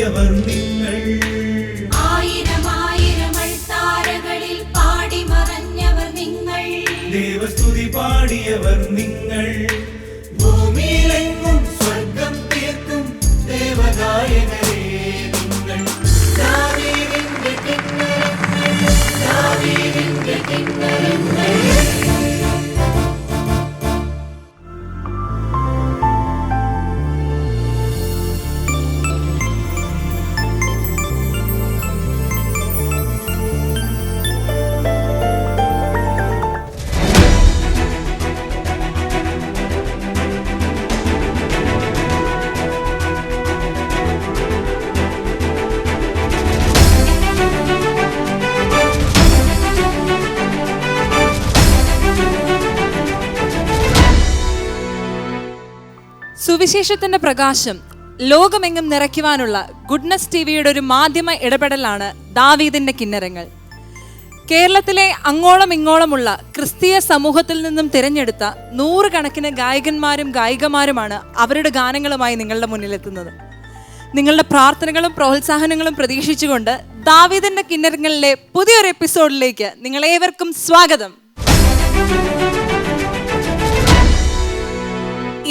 പാടിയവർ നിങ്ങൾ, ആയിരം ആയിരം താരകളിൽ പാടി മറഞ്ഞവർ നിങ്ങൾ, ദേവസ്തുതി പാടിയവർ നിങ്ങൾ, ഭൂമിയിലെങ്ങും സ്വർഗം തീർക്കും ദേവഗായകരേ നിങ്ങൾ. ദാവീദിന്റെ കിന്നരങ്ങൾ, ദാവീദിന്റെ കിന്നരങ്ങൾ. സുവിശേഷത്തിന്റെ പ്രകാശം ലോകമെങ്ങും നിറയ്ക്കുവാനുള്ള ഗുഡ്നസ് ടിവിയുടെ ഒരു മാധ്യമ ഇടപെടലാണ് ദാവീദിന്റെ കിന്നരങ്ങൾ. കേരളത്തിലെ അങ്ങോളം ഇങ്ങോളമുള്ള ക്രിസ്തീയ സമൂഹത്തിൽ നിന്നും തിരഞ്ഞെടുത്ത 100 കണക്കിന് ഗായകന്മാരും ഗായികമാരുമാണ് അവരുടെ ഗാനങ്ങളുമായി നിങ്ങളുടെ മുന്നിലെത്തുന്നത്. നിങ്ങളുടെ പ്രാർത്ഥനകളും പ്രോത്സാഹനങ്ങളും പ്രതീക്ഷിച്ചുകൊണ്ട് ദാവീദിന്റെ കിന്നരങ്ങളിലെ പുതിയൊരു എപ്പിസോഡിലേക്ക് നിങ്ങളേവർക്കും സ്വാഗതം.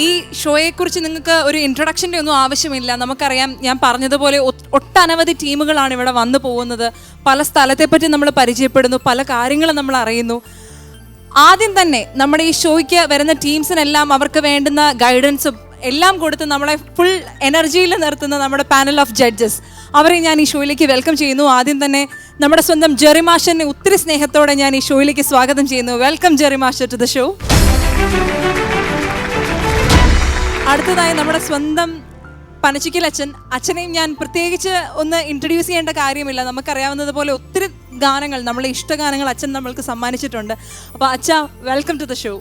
ഈ ഷോയെക്കുറിച്ച് നിങ്ങൾക്ക് ഒരു ഇൻട്രൊഡക്ഷൻ്റെ ഒന്നും ആവശ്യമില്ല. നമുക്കറിയാം, ഞാൻ പറഞ്ഞതുപോലെ ഒട്ടനവധി ടീമുകളാണ് ഇവിടെ വന്നു പോകുന്നത്. പല സ്ഥലത്തെപ്പറ്റി നമ്മൾ പരിചയപ്പെടുന്നു, പല കാര്യങ്ങളും നമ്മൾ അറിയുന്നു. ആദ്യം തന്നെ നമ്മുടെ ഈ ഷോയ്ക്ക് വരുന്ന ടീംസിനെല്ലാം അവർക്ക് വേണ്ടുന്ന ഗൈഡൻസും എല്ലാം കൊടുത്ത് നമ്മളെ ഫുൾ എനർജിയിൽ നിർത്തുന്ന നമ്മുടെ പാനൽ ഓഫ് ജഡ്ജസ്, അവരെ ഞാൻ ഈ ഷോയിലേക്ക് വെൽക്കം ചെയ്യുന്നു. ആദ്യം തന്നെ നമ്മുടെ സ്വന്തം ജെറി മാസ്റ്ററിനെ ഒത്തിരി സ്നേഹത്തോടെ ഞാൻ ഈ ഷോയിലേക്ക് സ്വാഗതം ചെയ്യുന്നു. Welcome Jerry master to the show. അടുത്തതായി നമ്മുടെ സ്വന്തം പനച്ചിക്കൽ അച്ഛനെയും ഞാൻ പ്രത്യേകിച്ച് ഒന്ന് ഇൻട്രൊഡ്യൂസ് ചെയ്യേണ്ട കാര്യമില്ല. നമുക്കറിയാവുന്നതുപോലെ ഒത്തിരി ഗാനങ്ങൾ, നമ്മളെ ഇഷ്ടഗാനങ്ങൾ അച്ഛൻ നമ്മൾക്ക് സമ്മാനിച്ചിട്ടുണ്ട്. അപ്പോൾ അച്ഛ, വെൽക്കം ടു ദ ഷോ.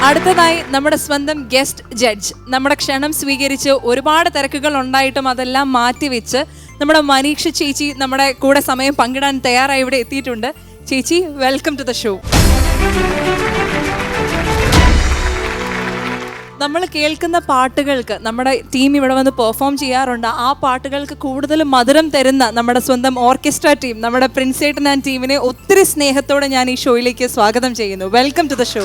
അടുത്തതായി നമ്മുടെ സ്വന്തം ഗസ്റ്റ് ജഡ്ജ്, നമ്മുടെ ക്ഷണം സ്വീകരിച്ച് ഒരുപാട് തിരക്കുകൾ ഉണ്ടായിട്ടും അതെല്ലാം മാറ്റിവെച്ച് നമ്മുടെ മനീഷ ചേച്ചി നമ്മുടെ കൂടെ സമയം പങ്കിടാൻ തയ്യാറായി ഇവിടെ എത്തിയിട്ടുണ്ട്. ചേച്ചി, വെൽക്കം ടു ദ ഷോ. നമ്മൾ കേൾക്കുന്ന പാട്ടുകൾക്ക് നമ്മുടെ ടീം ഇവിടെ വന്ന് പെർഫോം ചെയ്യാറുണ്ട്. ആ പാട്ടുകൾക്ക് കൂടുതൽ മധുരം തരുന്ന നമ്മുടെ സ്വന്തം ഓർക്കസ്ട്ര ടീം, നമ്മുടെ പ്രിൻസേട്ടൻ ആൻഡ് ടീമിനെ ഒത്തിരി സ്നേഹത്തോടെ ഞാൻ ഈ ഷോയിലേക്ക് സ്വാഗതം ചെയ്യുന്നു. Welcome to the show.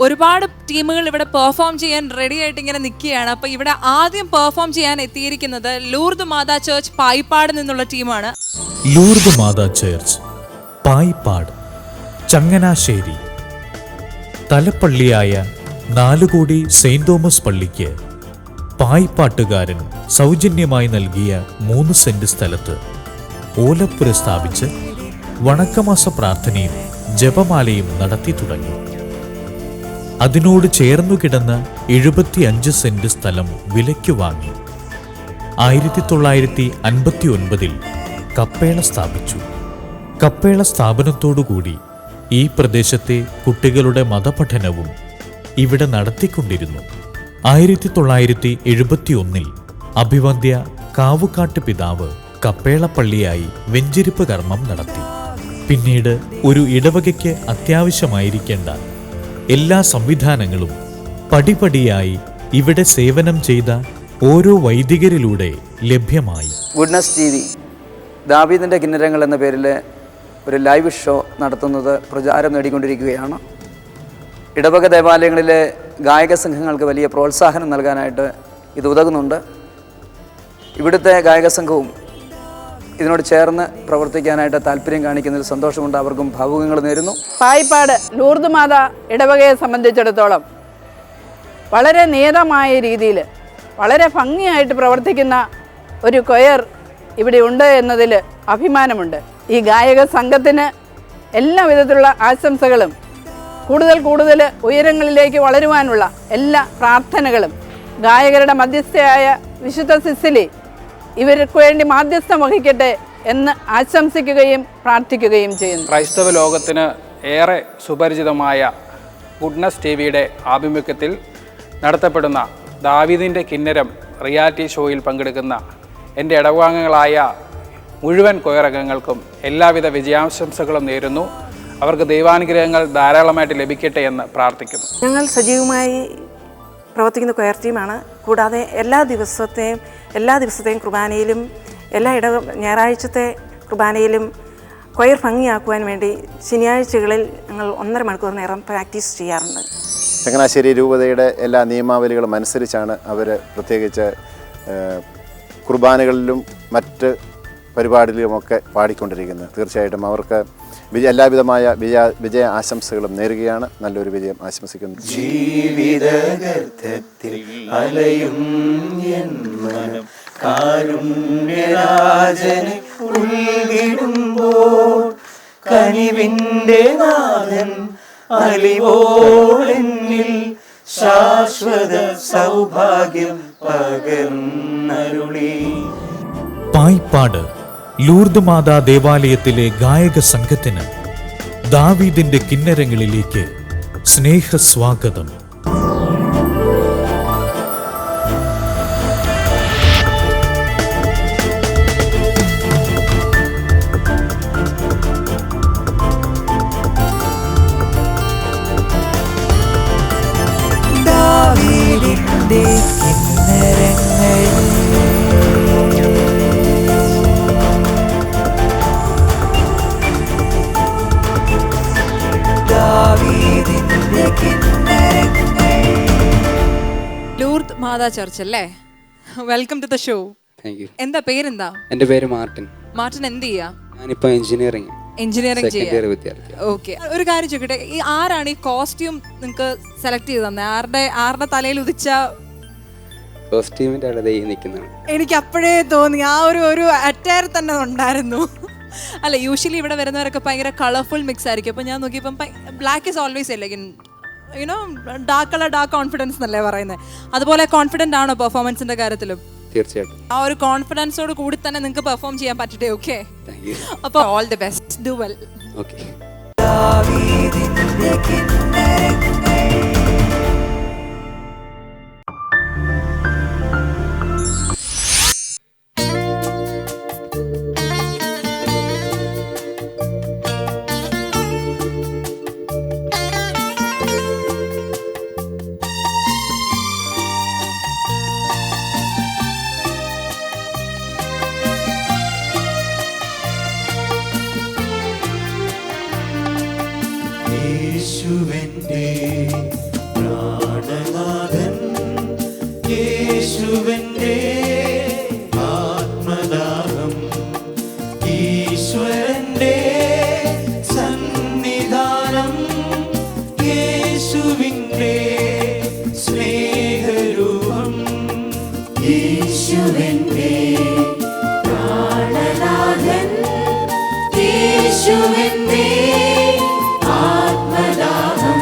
ഒരുപാട് ടീമുകൾ ഇവിടെ പെർഫോം ചെയ്യാൻ റെഡി ആയിട്ട് ഇങ്ങനെ നിൽക്കുകയാണ്. അപ്പോൾ ഇവിടെ ആദ്യം പെർഫോം ചെയ്യാൻ എത്തിയിരിക്കുന്നത് ലൂർദ് മാതാ ചർച്ച് പായിപ്പാട് നിന്നുള്ള ടീമാണ്. Lourdes Matha church Payippad, Changanassery. തലപ്പള്ളിയായ 4 കോടി സെയിന്റ് തോമസ് പള്ളിക്ക് പായിപ്പാട്ടുകാരൻ സൗജന്യമായി നൽകിയ 3 സെന്റ് സ്ഥലത്ത് ഓലപ്പുര സ്ഥാപിച്ച് വണക്കമാസ പ്രാർത്ഥനയും ജപമാലയും നടത്തി തുടങ്ങി. അതിനോട് ചേർന്നു കിടന്ന 75 സെന്റ് സ്ഥലം വിലയ്ക്ക് വാങ്ങി 1959 കപ്പേള സ്ഥാപിച്ചു. കപ്പേള സ്ഥാപനത്തോടുകൂടി ഈ പ്രദേശത്തെ കുട്ടികളുടെ മതപഠനവും ഇവിടെ നടത്തിക്കൊണ്ടിരുന്നു. 1971 അഭിവന്ദ്യ കാവുകാട്ട് പിതാവ് കപ്പേളപ്പള്ളിയായി വെഞ്ചരിപ്പ് കർമ്മം നടത്തി. പിന്നീട് ഒരു ഇടവകയ്ക്ക് അത്യാവശ്യമായിരിക്കേണ്ട എല്ലാ സംവിധാനങ്ങളും പടിപടിയായി ഇവിടെ സേവനം ചെയ്ത ഓരോ വൈദികരിലൂടെ ലഭ്യമായി. ഗുഡ്നസ് ടിവി ദാവീദിൻ്റെ കിന്നരങ്ങൾ എന്ന പേരിൽ ഒരു ലൈവ് ഷോ നടത്തുന്നത് പ്രചാരം നേടിക്കൊണ്ടിരിക്കുകയാണ്. ഇടവക ദേവാലയങ്ങളിലെ ഗായക സംഘങ്ങൾക്ക് വലിയ പ്രോത്സാഹനം നൽകാനായിട്ട് ഇത് ഉതകുന്നുണ്ട്. ഇവിടുത്തെ ഗായക സംഘവും ഇതിനോട് ചേർന്ന് പ്രവർത്തിക്കാനായിട്ട് താല്പര്യം കാണിക്കുന്നതിൽ സന്തോഷമുണ്ട്. അവർക്കും ഭാവുകങ്ങൾ നേരുന്നു. പായിപ്പാട് ലൂർദ് മാതാ ഇടവകയെ സംബന്ധിച്ചിടത്തോളം വളരെ നിയതമായ രീതിയിൽ വളരെ ഭംഗിയായിട്ട് പ്രവർത്തിക്കുന്ന ഒരു കൊയർ ഇവിടെ ഉണ്ട് എന്നതിൽ അഭിമാനമുണ്ട്. ഈ ഗായക സംഘത്തിന് എല്ലാ വിധത്തിലുള്ള ആശംസകളും കൂടുതൽ ഉയരങ്ങളിലേക്ക് വളരുവാനുള്ള എല്ലാ പ്രാർത്ഥനകളും ഗായകരുടെ മധ്യസ്ഥയായ വിശുദ്ധ സിസിലി ഇവർക്ക് വേണ്ടി മാധ്യസ്ഥം വഹിക്കട്ടെ എന്ന് ആശംസിക്കുകയും പ്രാർത്ഥിക്കുകയും ചെയ്യുന്നു. ക്രൈസ്തവ ലോകത്തിന് ഏറെ സുപരിചിതമായ ഗുഡ്നസ് ടിവിയുടെ ആഭിമുഖ്യത്തിൽ നടത്തപ്പെടുന്ന ദാവീദിൻ്റെ കിന്നരം റിയാലിറ്റി ഷോയിൽ പങ്കെടുക്കുന്ന എൻ്റെ ഇടവാംഗങ്ങളായ മുഴുവൻ കൊയറംഗങ്ങൾക്കും എല്ലാവിധ വിജയാശംസകളും നേരുന്നു. അവർക്ക് ദൈവാനുഗ്രഹങ്ങൾ ധാരാളമായിട്ട് ലഭിക്കട്ടെ എന്ന് പ്രാർത്ഥിക്കുന്നു. ഞങ്ങൾ സജീവമായി പ്രവർത്തിക്കുന്ന കൊയർ ടീമാണ്. കൂടാതെ എല്ലാ ദിവസത്തെയും കുർബാനയിലും ഞായറാഴ്ചത്തെ കുർബാനയിലും കൊയർ ഭംഗിയാക്കുവാൻ വേണ്ടി ശനിയാഴ്ചകളിൽ ഞങ്ങൾ 1.5 മണിക്കൂർ നേരം പ്രാക്ടീസ് ചെയ്യാറുണ്ട്. ചങ്ങനാശ്ശേരി രൂപതയുടെ എല്ലാ നിയമാവലികളും അനുസരിച്ചാണ് അവർ പ്രത്യേകിച്ച് കുർബാനകളിലും മറ്റ് പരിപാടിയിലുമൊക്കെ പാടിക്കൊണ്ടിരിക്കുന്നത്. തീർച്ചയായിട്ടും അവർക്ക് എല്ലാവിധമായ വിജയ ആശംസകളും നേരുകയാണ്. നല്ലൊരു വിജയം ആശംസിക്കുന്നു. ജീവിതഗർത്തത്തിൽ അലയും എൻ മനം കാരുണ്യരാജനെ ഉൾവിടുമ്പോൾ കനിവിൻ്റെ നാഥൻ അലിവോളെന്നിൽ ശാശ്വത സൗഭാഗ്യം പകർന്നരുളി. പായിപ്പാട് ലൂർദ് മാതാ ദേവാലയത്തിലെ ഗായക സംഘത്തിന് ദാവീദിന്റെ കിന്നരങ്ങളിലേക്ക് സ്നേഹസ്വാഗതം. ദാവീദിന്റെ കിന്നരങ്ങൾ ലൂർദ് മാതാ ചർച്ച് അല്ലേ? Welcome to the show. Thank you. എന്താ പേരെന്താ? എൻ്റെ പേര് മാർട്ടിൻ. മാർട്ടിൻ എന്ത് ചെയ്യാ? ഞാനിപ്പോൾ എഞ്ചിനീയറിംഗ് ചെയ്യാ. വിദ്യാർത്ഥി. ഓക്കെ, ഒരു കാര്യം ചോദിക്കട്ടെ, ഈ ആരാണ് ഈ കോസ്റ്റ്യൂം നിങ്ങൾക്ക് സെലക്ട് ചെയ്ത് തന്നെ? ആരുടെ തലയിൽ ഉദിച്ച കോസ്റ്റ്യൂമിൻ്റെ അവിടെ നിൽക്കുന്നതാണ്? എനിക്ക് അപ്പോഴേ തോന്നി ആ ഒരു അറ്റയർ തന്നെ ഉണ്ടായിരുന്നു. അല്ല, യൂഷ്വലി ഇവിടെ വരുന്നവരൊക്കെ ഭയങ്കര കളർഫുൾ മിക്സ് ആയിരിക്കും. അപ്പോൾ ഞാൻ നോക്കിയപ്പം black is always elegant, you know, dark colour dark confidence എന്നല്ലേ പറയുന്നത്. അതുപോലെ കോൺഫിഡൻ്റ് ആണോ പെർഫോമൻസിൻ്റെ കാര്യത്തിലും? തീർച്ചയായിട്ടും. ആ ഒരു കോൺഫിഡൻസോട് കൂടി തന്നെ നിങ്ങൾക്ക് പെർഫോം ചെയ്യാൻ പറ്റട്ടെ. Okay, thank you. അപ്പോൾ all the best, do well. Okay. ദാവീദിന്റെ കിന്നരങ്ങൾ യേശുവെന്റെ പ്രാണനാഥൻ, യേശുവെന്റെ ആത്മദാഹം, ഈശ്വരന്റെ സന്നിധാനം, യേശുവിന്റെ സ്നേഹരൂപം. യേശുവെന്റെ പ്രാണനാഥൻ, യേശുവെന്റെ ആത്മദാഹം,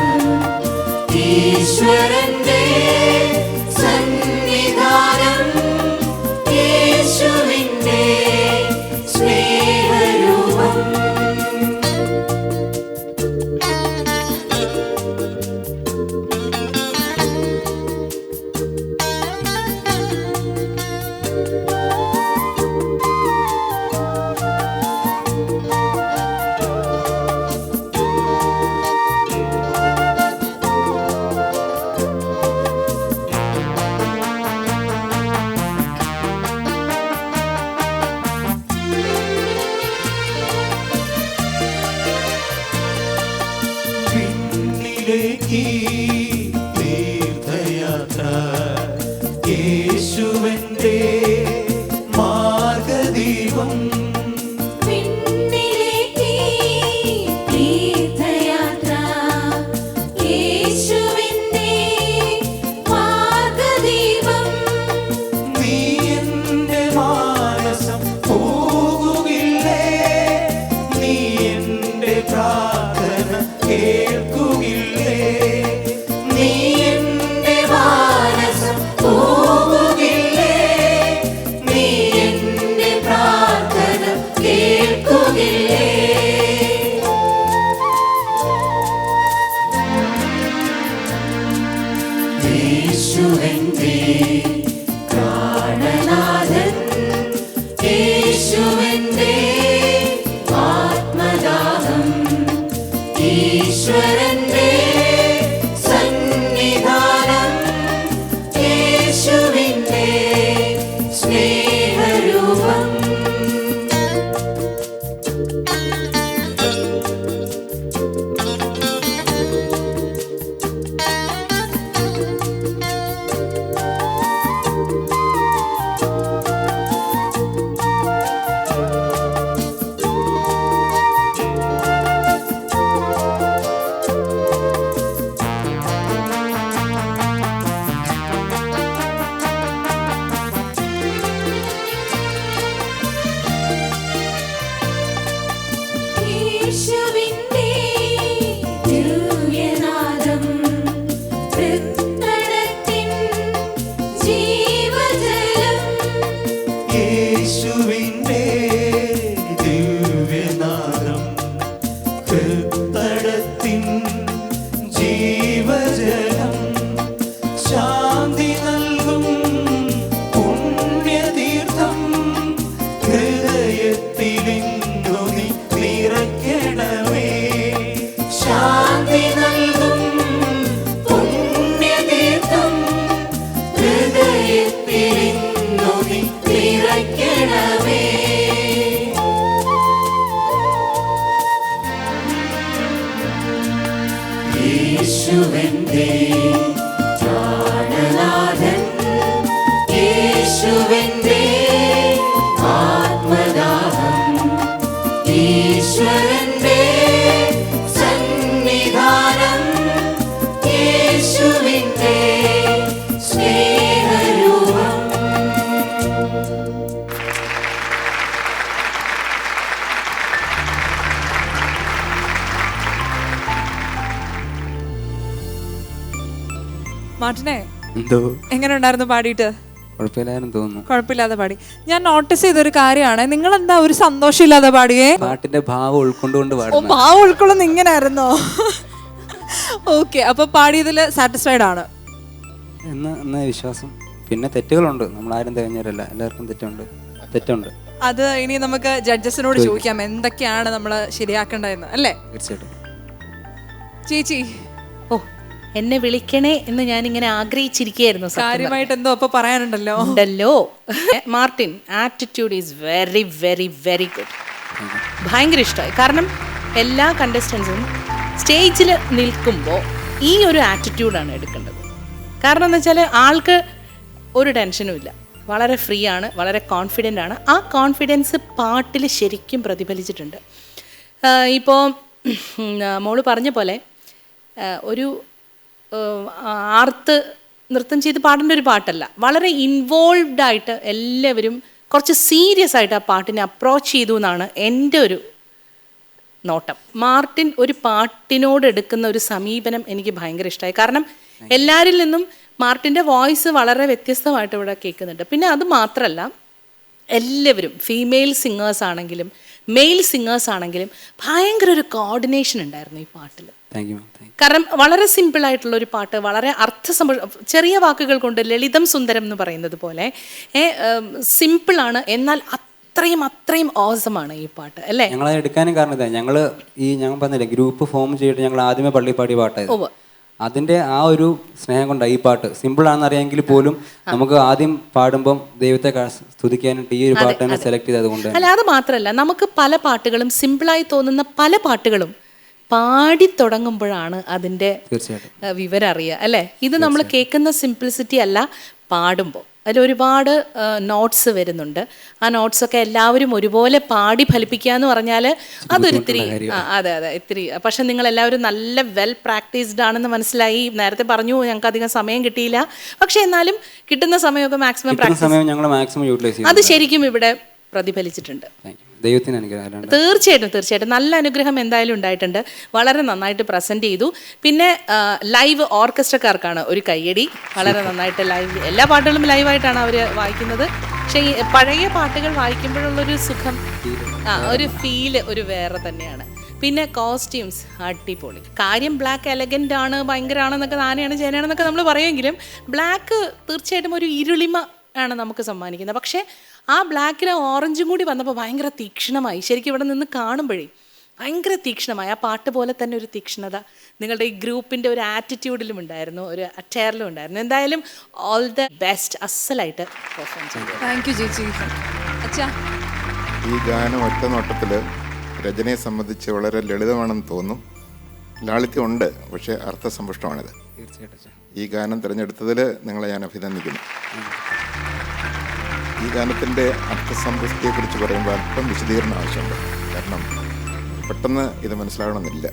യേശുവെന്റെ പ്രാണനാഥൻ, യേശുവെന്റെ ആത്മദാഹം, ഈശ്വരന്റെ സന്നിധാനം, യേശുവിന്റെ സ്നേഹരൂപം. മാർട്ടിനെ, എന്തോ എങ്ങനെ ഉണ്ടായിരുന്നു പാടിയിട്ട്? കുഴപ്പമില്ലായിരുന്നു തോന്നുന്നു. കുഴപ്പമില്ലാതെ പാടി. ഞാൻ നോട്ടീസ് ചെയ്തൊരു കാര്യമാണ്, നിങ്ങൾ എന്താ ഒരു സന്തോഷമില്ലാതെ പാടിയേ? പാട്ടിന്റെ ഭാവം ഉൾക്കൊണ്ടുകൊണ്ട് ഓ, പാടുന്നു. ഭാവം ഉൾക്കൊള്ളുന്ന ഇങ്ങനായിരുന്നോ? ഓക്കെ, അപ്പൊ പാടിയതിൽ സാറ്റിസ്ഫൈഡ് ആണ് എന്ന വിശ്വാസം. പിന്നെ തെറ്റുകളുണ്ട്, നമ്മളാരും തികഞ്ഞവരല്ല, എല്ലാവർക്കും തെറ്റുണ്ട്. അത് ഇനി നമുക്ക് ജഡ്ജസിനോട് ചോദിക്കാം എന്തൊക്കെയാണ് നമ്മൾ ശരിയാക്കേണ്ടതെന്ന്, അല്ലേ? തീർച്ചയായിട്ടും. ചേച്ചി, ഓ, എന്നെ വിളിക്കണേ എന്ന് ഞാനിങ്ങനെ ആഗ്രഹിച്ചിരിക്കുകയായിരുന്നു. കാര്യമായിട്ട് എന്തോ അപ്പൊ പറയാനുണ്ടല്ലോ ഉണ്ടല്ലോ. Martin, attitude is very very very good. ഭയങ്കര ഇഷ്ടമായി. കാരണം എല്ലാ കണ്ടസ്റ്റൻസും സ്റ്റേജിൽ നിൽക്കുമ്പോൾ ഈ ഒരു ആറ്റിറ്റ്യൂഡാണ് എടുക്കേണ്ടത്. കാരണം എന്ന് വെച്ചാൽ ആൾക്ക് ഒരു ടെൻഷനും ഇല്ല, വളരെ ഫ്രീ ആണ്, വളരെ കോൺഫിഡൻ്റ് ആണ്. ആ കോൺഫിഡൻസ് പാട്ടിൽ ശരിക്കും പ്രതിഫലിച്ചിട്ടുണ്ട്. ഇപ്പോൾ മോള് പറഞ്ഞ പോലെ ഒരു ആർത്ത് നൃത്തം ചെയ്ത് പാടേണ്ട ഒരു പാട്ടല്ല, വളരെ ഇൻവോൾവ്ഡ് ആയിട്ട് എല്ലാവരും കുറച്ച് സീരിയസ് ആയിട്ട് ആ പാട്ടിനെ അപ്രോച്ച് ചെയ്തു എന്നാണ് എൻ്റെ ഒരു നോട്ടം. മാർട്ടിൻ ഒരു പാട്ടിനോട് എടുക്കുന്ന ഒരു സമീപനം എനിക്ക് ഭയങ്കര ഇഷ്ടമായി. കാരണം എല്ലാവരിൽ നിന്നും മാർട്ടിൻ്റെ വോയിസ് വളരെ വ്യത്യസ്തമായിട്ട് ഇവിടെ കേൾക്കുന്നുണ്ട്. പിന്നെ അത് മാത്രമല്ല, എല്ലാവരും ഫീമെയിൽ സിംഗേഴ്സ് ആണെങ്കിലും മെയിൽ സിംഗേഴ്സ് ആണെങ്കിലും ഭയങ്കര ഒരു കോർഡിനേഷൻ ഉണ്ടായിരുന്നു ഈ പാട്ടിൽ. കാരണം വളരെ സിമ്പിളായിട്ടുള്ള ഒരു പാട്ട്, വളരെ ചെറിയ വാക്കുകൾ കൊണ്ട് ലളിതം സുന്ദരം എന്ന് പറയുന്നത് പോലെ സിമ്പിളാണ്, എന്നാൽ അത്രയും ഓസമാണ് ഈ പാട്ട്, അല്ലേ? ഞങ്ങൾ എടുക്കാനും കാരണം ഇതാ, ഞങ്ങൾ പറഞ്ഞില്ലേ ഗ്രൂപ്പ് ഫോം ചെയ്തിട്ട് ഞങ്ങൾ ആദ്യമേ പള്ളി പാടിയ പാട്ടായിരുന്നു. അതിന്റെ ആ ഒരു സ്നേഹം കൊണ്ടാണ് ഈ പാട്ട് സിമ്പിൾ ആണെന്ന് അറിയാമെങ്കിൽ പോലും നമുക്ക് ആദ്യം പാടുമ്പം ദൈവത്തെ സ്തുതിക്കാനായിട്ട് ഈ ഒരു പാട്ട് തന്നെ സെലക്ട് ചെയ്തത് കൊണ്ട്. അല്ല, അത് മാത്രമല്ല, നമുക്ക് പല പാട്ടുകളും സിമ്പിളായി തോന്നുന്ന പല പാട്ടുകളും പാടി തുടങ്ങുമ്പോഴാണ് അതിൻ്റെ വിവരം അറിയുക, അല്ലേ? ഇത് നമ്മൾ കേൾക്കുന്ന സിംപ്ലിസിറ്റി അല്ല, പാടുമ്പോൾ അതിൽ ഒരുപാട് നോട്ട്സ് വരുന്നുണ്ട്. ആ നോട്ട്സൊക്കെ എല്ലാവരും ഒരുപോലെ പാടി ഫലിപ്പിക്കുക എന്ന് പറഞ്ഞാൽ അതൊരിത്തിരി അതെ ഇത്തിരി. പക്ഷെ നിങ്ങളെല്ലാവരും നല്ല വെൽ പ്രാക്ടീസ്ഡ് ആണെന്ന് മനസ്സിലായി. നേരത്തെ പറഞ്ഞു ഞങ്ങൾക്ക് അധികം സമയം കിട്ടിയില്ല, പക്ഷെ എന്നാലും കിട്ടുന്ന സമയമൊക്കെ മാക്സിമം പ്രാക്ടീസ്, അത് ശരിക്കും ഇവിടെ പ്രതിഫലിച്ചിട്ടുണ്ട്. തീർച്ചയായിട്ടും നല്ല അനുഗ്രഹം എന്തായാലും ഉണ്ടായിട്ടുണ്ട്. വളരെ നന്നായിട്ട് പ്രസന്റ് ചെയ്തു. പിന്നെ ലൈവ് ഓർക്കസ്ട്രക്കാർക്കാണ് ഒരു കയ്യടി. വളരെ നന്നായിട്ട് ലൈവ്, എല്ലാ പാട്ടുകളും ലൈവായിട്ടാണ് അവർ വായിക്കുന്നത്. പക്ഷേ ഈ പഴയ പാട്ടുകൾ വായിക്കുമ്പോഴുള്ളൊരു സുഖം, ഒരു ഫീല് ഒരു വേറെ തന്നെയാണ്. പിന്നെ കോസ്റ്റ്യൂംസ് അടിപൊളി. കാര്യം ബ്ലാക്ക് എലഗൻ്റ് ആണ്, ഭയങ്കര ആണെന്നൊക്കെ, നാനയാണ് ചേനയാണെന്നൊക്കെ നമ്മൾ പറയുമെങ്കിലും ബ്ലാക്ക് തീർച്ചയായിട്ടും ഒരു ഇരുളിമ ആണ് നമുക്ക് സമ്മാനിക്കുന്നത്. പക്ഷേ ആ ബ്ലാക്കിന് ഓറഞ്ചും കൂടി വന്നപ്പോൾ ഭയങ്കര തീക്ഷ്ണമായി. ശരിക്കും ഇവിടെ നിന്ന് കാണുമ്പോഴേ ഭയങ്കര തീക്ഷ്ണമായി. ആ പാട്ട് പോലെ തന്നെ ഒരു തീക്ഷ്ണത നിങ്ങളുടെ ഈ ഗ്രൂപ്പിൻ്റെ ഒരു ആറ്റിറ്റ്യൂഡിലും ഉണ്ടായിരുന്നു, ഒരു അറ്റയറിലും ഉണ്ടായിരുന്നു. എന്തായാലും ഓൾ ദ ബെസ്റ്റ്, അസലായിട്ട് പെർഫോം ചെയ്തു. താങ്ക് യു ചേച്ചി. അച്ഛാ, ഈ ഗാനം ഒറ്റ നോട്ടത്തിൽ രചനയെ സംബന്ധിച്ച് വളരെ ലളിതമാണെന്ന് തോന്നും. ലാളിത്യമുണ്ട്, പക്ഷേ അർത്ഥസമ്പുഷ്ടമാണിത്. തീർച്ചയായിട്ടും ഈ ഗാനം തിരഞ്ഞെടുത്തതിൽ നിങ്ങളെ ഞാൻ അഭിനന്ദിക്കുന്നു. ഈ ഗാനത്തിൻ്റെ അർത്ഥസമ്പുഷ്ടിയെക്കുറിച്ച് പറയുമ്പോൾ അല്പം വിശദീകരണം ആവശ്യമുണ്ട്. കാരണം പെട്ടെന്ന് ഇത് മനസ്സിലാകണമെന്നില്ല.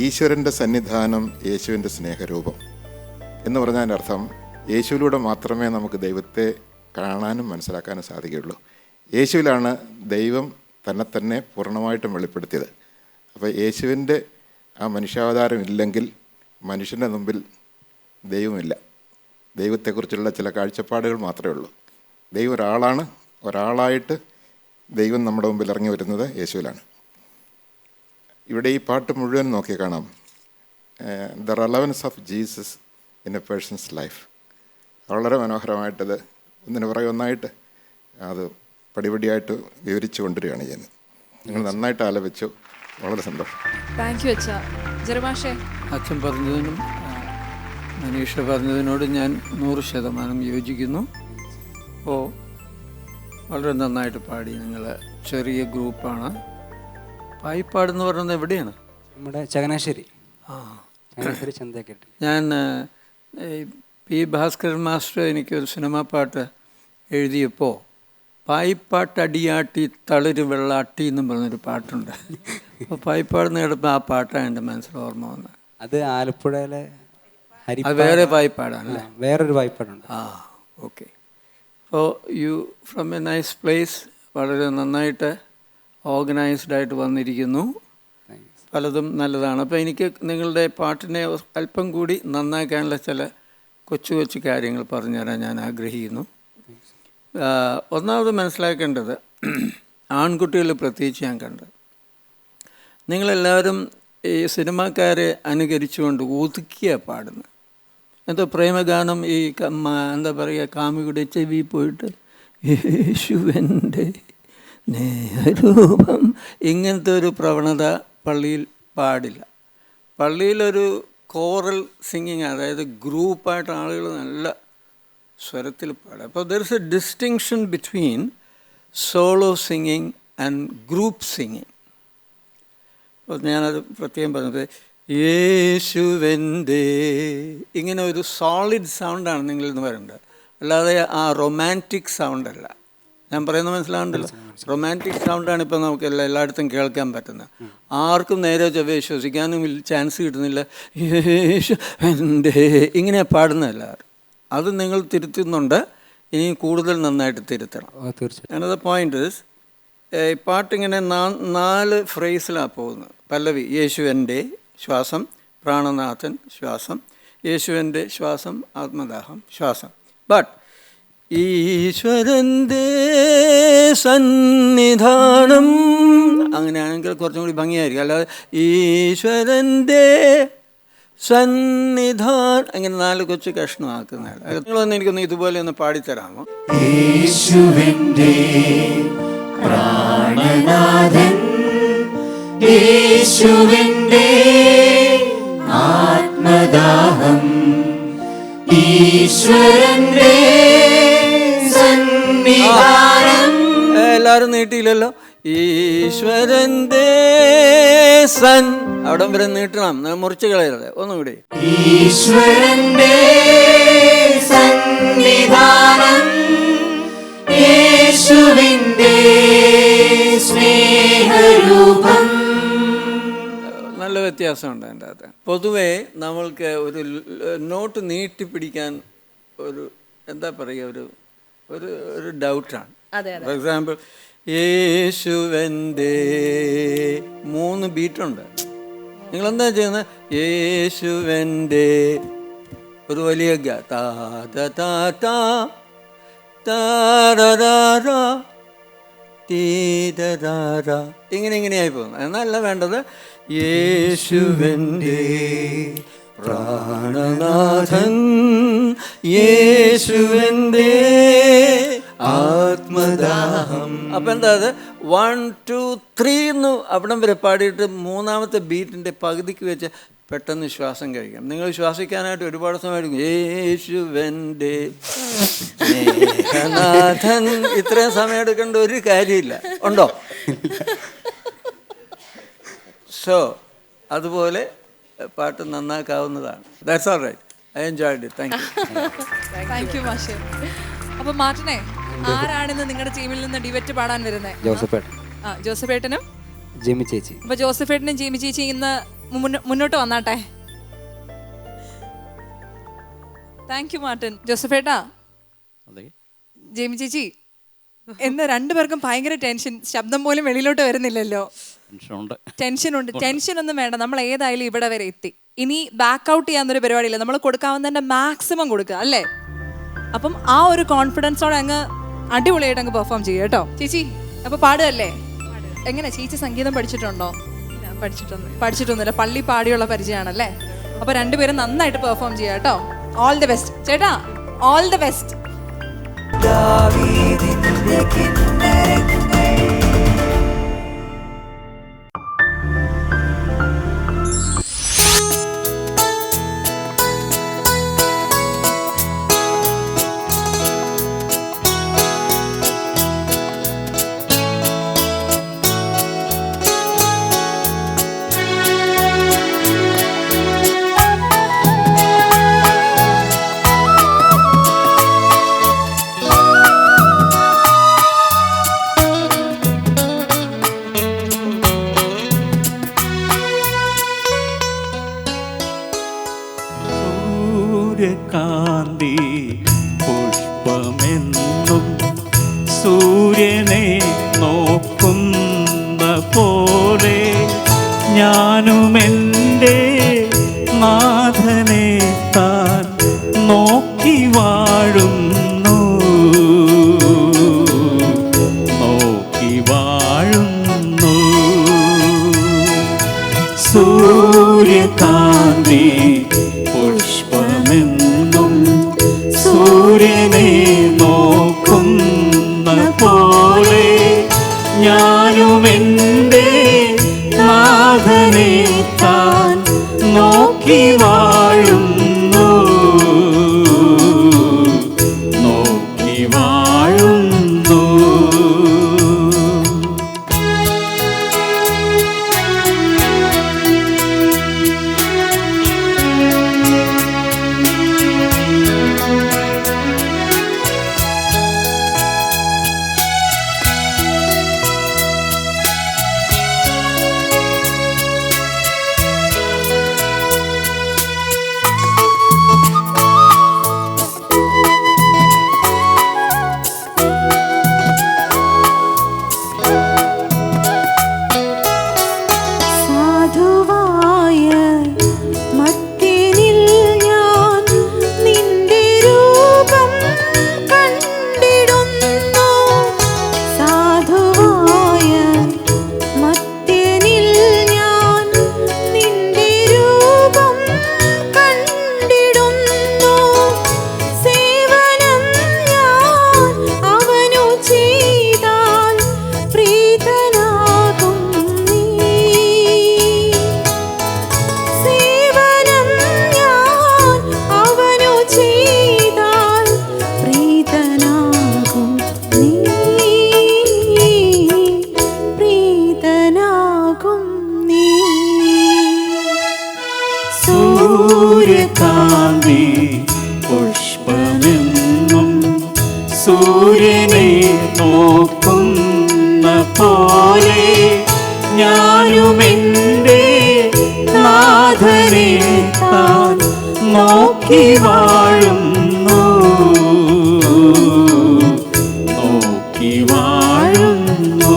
ഈശ്വരൻ്റെ സന്നിധാനം, യേശുവിൻ്റെ സ്നേഹരൂപം എന്ന് പറഞ്ഞതിൻ്റെ അർത്ഥം യേശുവിലൂടെ മാത്രമേ നമുക്ക് ദൈവത്തെ കാണാനും മനസ്സിലാക്കാനും സാധിക്കുകയുള്ളൂ. യേശുവിലാണ് ദൈവം തന്നെ പൂർണ്ണമായിട്ടും വെളിപ്പെടുത്തിയത്. അപ്പോൾ യേശുവിൻ്റെ ആ മനുഷ്യാവതാരം ഇല്ലെങ്കിൽ മനുഷ്യൻ്റെ മുമ്പിൽ ദൈവമില്ല. ദൈവത്തെക്കുറിച്ചുള്ള ചില കാഴ്ചപ്പാടുകൾ മാത്രമേ ഉള്ളൂ. ദൈവം ഒരാളാണ്, ഒരാളായിട്ട് ദൈവം നമ്മുടെ മുമ്പിൽ ഇറങ്ങി വരുന്നത് യേശുവിലാണ്. ഇവിടെ ഈ പാട്ട് മുഴുവൻ നോക്കി കാണാം, the relevance of Jesus in a person's life. വളരെ മനോഹരമായിട്ടത് ഒന്നിനു പുറകെ ഒന്നായിട്ട് അത് പടിപടിയായിട്ട് വിവരിച്ചു കൊണ്ടുവരികയാണ് ചെയ്യുന്നത്. നിങ്ങൾ നന്നായിട്ട് ആലപിച്ചു, വളരെ സന്തോഷം. താങ്ക് യു അച്ഛാ. ജെറുമാഷേ, അച്ഛൻ പറഞ്ഞതിനും മനീഷ പറഞ്ഞതിനോട് ഞാൻ 100% യോജിക്കുന്നു. അപ്പോൾ വളരെ നന്നായിട്ട് പാടി. നിങ്ങൾ ചെറിയ ഗ്രൂപ്പാണ്. പായിപ്പാടെന്ന് പറയുന്നത് എവിടെയാണ്? നമ്മുടെ ചങ്ങനാശ്ശേരി. ഞാൻ പി ഭാസ്കരൻ മാസ്റ്റർ എനിക്കൊരു സിനിമാ പാട്ട് എഴുതിയപ്പോൾ പായിപ്പാട്ടടിയാട്ടി തളിര് വെള്ളാട്ടി എന്നും പറഞ്ഞൊരു പാട്ടുണ്ട്. അപ്പോൾ പായിപ്പാട് കേട്ടപ്പോൾ ആ പാട്ടാണ് എൻ്റെ മനസ്സിൽ ഓർമ്മ വന്നത്. അത് ആലപ്പുഴയിലെ അത് വേറെ പായിപ്പാടാണ്, വേറൊരു പായിപ്പാടുണ്ട്. ഓക്കെ. അപ്പോൾ you from A nice place, വളരെ നന്നായിട്ട് ഓർഗനൈസ്ഡായിട്ട് വന്നിരിക്കുന്നു. പലതും നല്ലതാണ്. അപ്പോൾ എനിക്ക് നിങ്ങളുടെ പാട്ടിനെ അല്പം കൂടി നന്നാക്കാനുള്ള ചില കൊച്ചു കൊച്ചു കാര്യങ്ങൾ പറഞ്ഞുതരാൻ ഞാൻ ആഗ്രഹിക്കുന്നു. ഒന്നാമത് മനസ്സിലാക്കേണ്ടത്, ആൺകുട്ടികൾ പ്രത്യേകിച്ച് ഞാൻ കണ്ടത്, നിങ്ങളെല്ലാവരും ഈ സിനിമാക്കാരെ അനുകരിച്ചുകൊണ്ട് ഒതുക്കിയ പാടുന്നത്. എന്തോ പ്രേമഗാനം ഈ എന്താ പറയുക, കാമുകിയുടെ ചെവി പോയിട്ട് യേശുവൻ്റെ നേരൂപം, ഇങ്ങനത്തെ ഒരു പ്രവണത പള്ളിയിൽ പാടില്ല. പള്ളിയിലൊരു കോറൽ സിംഗിങ്, അതായത് ഗ്രൂപ്പായിട്ട് ആളുകൾ നല്ല സ്വരത്തിൽ പാടുക. അപ്പോൾ there is A distinction between solo singing and group singing. അപ്പോൾ ഞാനത് പ്രത്യേകം പറഞ്ഞത്, യേശുവൻ്റെ ഇങ്ങനെ ഒരു സോളിഡ് സൗണ്ടാണ് നിങ്ങളിൽ നിന്ന് വരേണ്ടത്, അല്ലാതെ ആ റൊമാൻറ്റിക് സൗണ്ടല്ല. ഞാൻ പറയുന്നത് മനസ്സിലാവുണ്ടല്ലോ. റൊമാൻറ്റിക് സൗണ്ടാണ് ഇപ്പോൾ നമുക്ക് എല്ലായിടത്തും കേൾക്കാൻ പറ്റുന്നത്. ആർക്കും നേരെ ചൊവ്വേ ശ്വസിക്കാനും ചാൻസ് കിട്ടുന്നില്ല. യേശുവൻ്റെ ഇങ്ങനെ പാടുന്നതല്ല. അത് നിങ്ങൾ തിരുത്തുന്നുണ്ട്, ഇനിയും കൂടുതൽ നന്നായിട്ട് തിരുത്തണം. അനദർ പോയിന്റ് ഇസ്, പാട്ടിങ്ങനെ 4 ഫ്രേസിലാണ് പോകുന്നത്. പല്ലവി യേശുവൻ്റെ ശ്വാസം, പ്രാണനാഥൻ ശ്വാസം, യേശുവൻ്റെ ശ്വാസം, ആത്മദാഹം ശ്വാസം. ബട്ട് ഈശ്വരൻ്റെ സന്നിധാനം അങ്ങനെയാണെങ്കിൽ കുറച്ചും കൂടി ഭംഗിയായിരിക്കും. അല്ലാതെ ഈശ്വരൻ്റെ സന്നിധാനം അങ്ങനെ 4 കൊച്ചു കഷ്ണമാക്കുന്നതാണ്. നിങ്ങളൊന്ന് എനിക്കൊന്ന് ഇതുപോലെ ഒന്ന് പാടിത്തരാമോ? യേശുവിൻ്റെ പ്രാണനാഥൻ, യേശുവിൻ്റെ ആത്മദാഹം, ഈശ്വരൻ്റെ സന്നിധാനം. എല്ലാവരും നീട്ടിയില്ലല്ലോ. ഈശ്വരൻ്റെ സൻ, അവിടം വരെ നീട്ടണം, മുറിച്ച് കളയരുത്. ഒന്നുകൂടി. ഈശ്വരൻ്റെ സന്നിധാനം, യേശുവിൻ്റെ സ്നേഹരൂപം. നല്ല വ്യത്യാസമുണ്ട് അതിൻ്റെ അകത്ത്. പൊതുവേ നമ്മൾക്ക് ഒരു നോട്ട് നീട്ടിപ്പിടിക്കാൻ ഒരു എന്താ പറയുക, ഒരു ഡൗട്ടാണ്. For example, യേശുവൻ്റെ 3 ബീറ്റുണ്ട്. നിങ്ങളെന്താ ചെയ്യുന്നത്? യേശുവൻ്റെ ഒരു വലിയ ഇങ്ങനെയായി പോകുന്നത്. എന്നല്ല വേണ്ടത്, യേശുവൻ്റെ പ്രാണനാഥൻ, യേശുവൻ്റെ ആത്മദാഹം. അപ്പം എന്താ അത് 1 2 3 എന്ന് അവിടം വരെ പാടിയിട്ട് 3ാമത്തെ ബീറ്റിൻ്റെ പകുതിക്ക് വെച്ച് പെട്ടെന്ന് ശ്വാസം കഴിക്കാം. നിങ്ങൾ ശ്വാസിക്കാനായിട്ട് ഒരുപാട് സമയം എടുക്കും. യേശുവൻ്റെ സ്നേഹനാഥൻ, ഇത്രയും സമയം എടുക്കേണ്ട ഒരു കാര്യമില്ല. ഉണ്ടോ? സോ അതുപോലെ പാട്ട് നന്നാക്കാവുന്നതാണ്. That's all right. I enjoyed it. Thank you മാഷേ. അപ്പോൾ മാർട്ടിനെ, ആരാണെന്ന് നിങ്ങളുടെ ടീമിൽ നിന്ന് ഡിബേറ്റ് പാടാൻ വരുന്നത്? ജോസഫേട്ടനും ജിമി ചേച്ചി. അപ്പോൾ ജോസഫേട്ടനും ജിമി ചേച്ചി ഇന്ന് മുന്നോട്ട് വന്നാട്ടെ. Thank you Martin. ജോസഫേട്ടാ, ജിമി ചേച്ചി, എന്ന് 2 പേർക്കും ഭയങ്കര ടെൻഷൻ, ശബ്ദം പോലും വെളിയിലോട്ട് വരുന്നില്ലല്ലോ. ടെൻഷനുണ്ട്. ടെൻഷനൊന്നും വേണ്ട, നമ്മൾ ഏതായാലും ഇവിടെ വരെ എത്തി. ഇനി ബാക്ക് ഔട്ട് ചെയ്യാന്നൊരു പരിപാടിയില്ല, നമ്മൾ കൊടുക്കാവുന്നതിൻ്റെ മാക്സിമം കൊടുക്കുക, അല്ലേ? അപ്പം ആ ഒരു കോൺഫിഡൻസോടെ അങ്ങ് അടിപൊളിയായിട്ട് അങ്ങ് പെർഫോം ചെയ്യുക കേട്ടോ. ചേച്ചി അപ്പോൾ പാടുകയല്ലേ? എങ്ങനെ ചേച്ചി സംഗീതം പഠിച്ചിട്ടുണ്ടോ? പഠിച്ചിട്ടൊന്നുമില്ല, പള്ളി പാടിയുള്ള പരിചയമാണല്ലേ. അപ്പോൾ 2 പേരും നന്നായിട്ട് പെർഫോം ചെയ്യുക കേട്ടോ. ഓൾ ദി ബെസ്റ്റ് ചേട്ടാ, ഓൾ ദി ബെസ്റ്റ്. സൂര്യനെ നോക്കുന്ന പോലെ ഞാനും എൻ്റെ നാഥനെ താൻ നോക്കി വാഴുന്നു, നോക്കി വാഴുന്നു. സൂര്യകാന്തി പുഷ്പമെന്നും സൂര്യനെ നോക്കുന്ന പോലെ ഞാനും എൻ്റെ നാഥനെ താൻ നോക്കി വാഴുന്നു, നോക്കി വാഴുന്നു. സാധുവായ മർത്യനിൽ ഞാൻ നിന്റെ രൂപം കണ്ടിടുന്നു. സാധുവായ മർത്യനിൽ ഞാൻ നിന്റെ രൂപം കണ്ടിടുന്നു. സേവനം ഞാൻ അവനു ചെയ്താൽ പ്രീതനാകും നീ. സേവനം ഞാൻ അവനു ചെയ്താൽ പ്രീതനാകും നീ, പ്രീതനാകും നീ. സൂര്യകാന്തി പുഷ്പമെന്നും സൂര്യനെ നോക്കുന്ന പോലെ ഞാനും എൻ്റെ നാഥനെ താൻ നോക്കി വാഴുന്നു, നോക്കി വാഴുന്നു.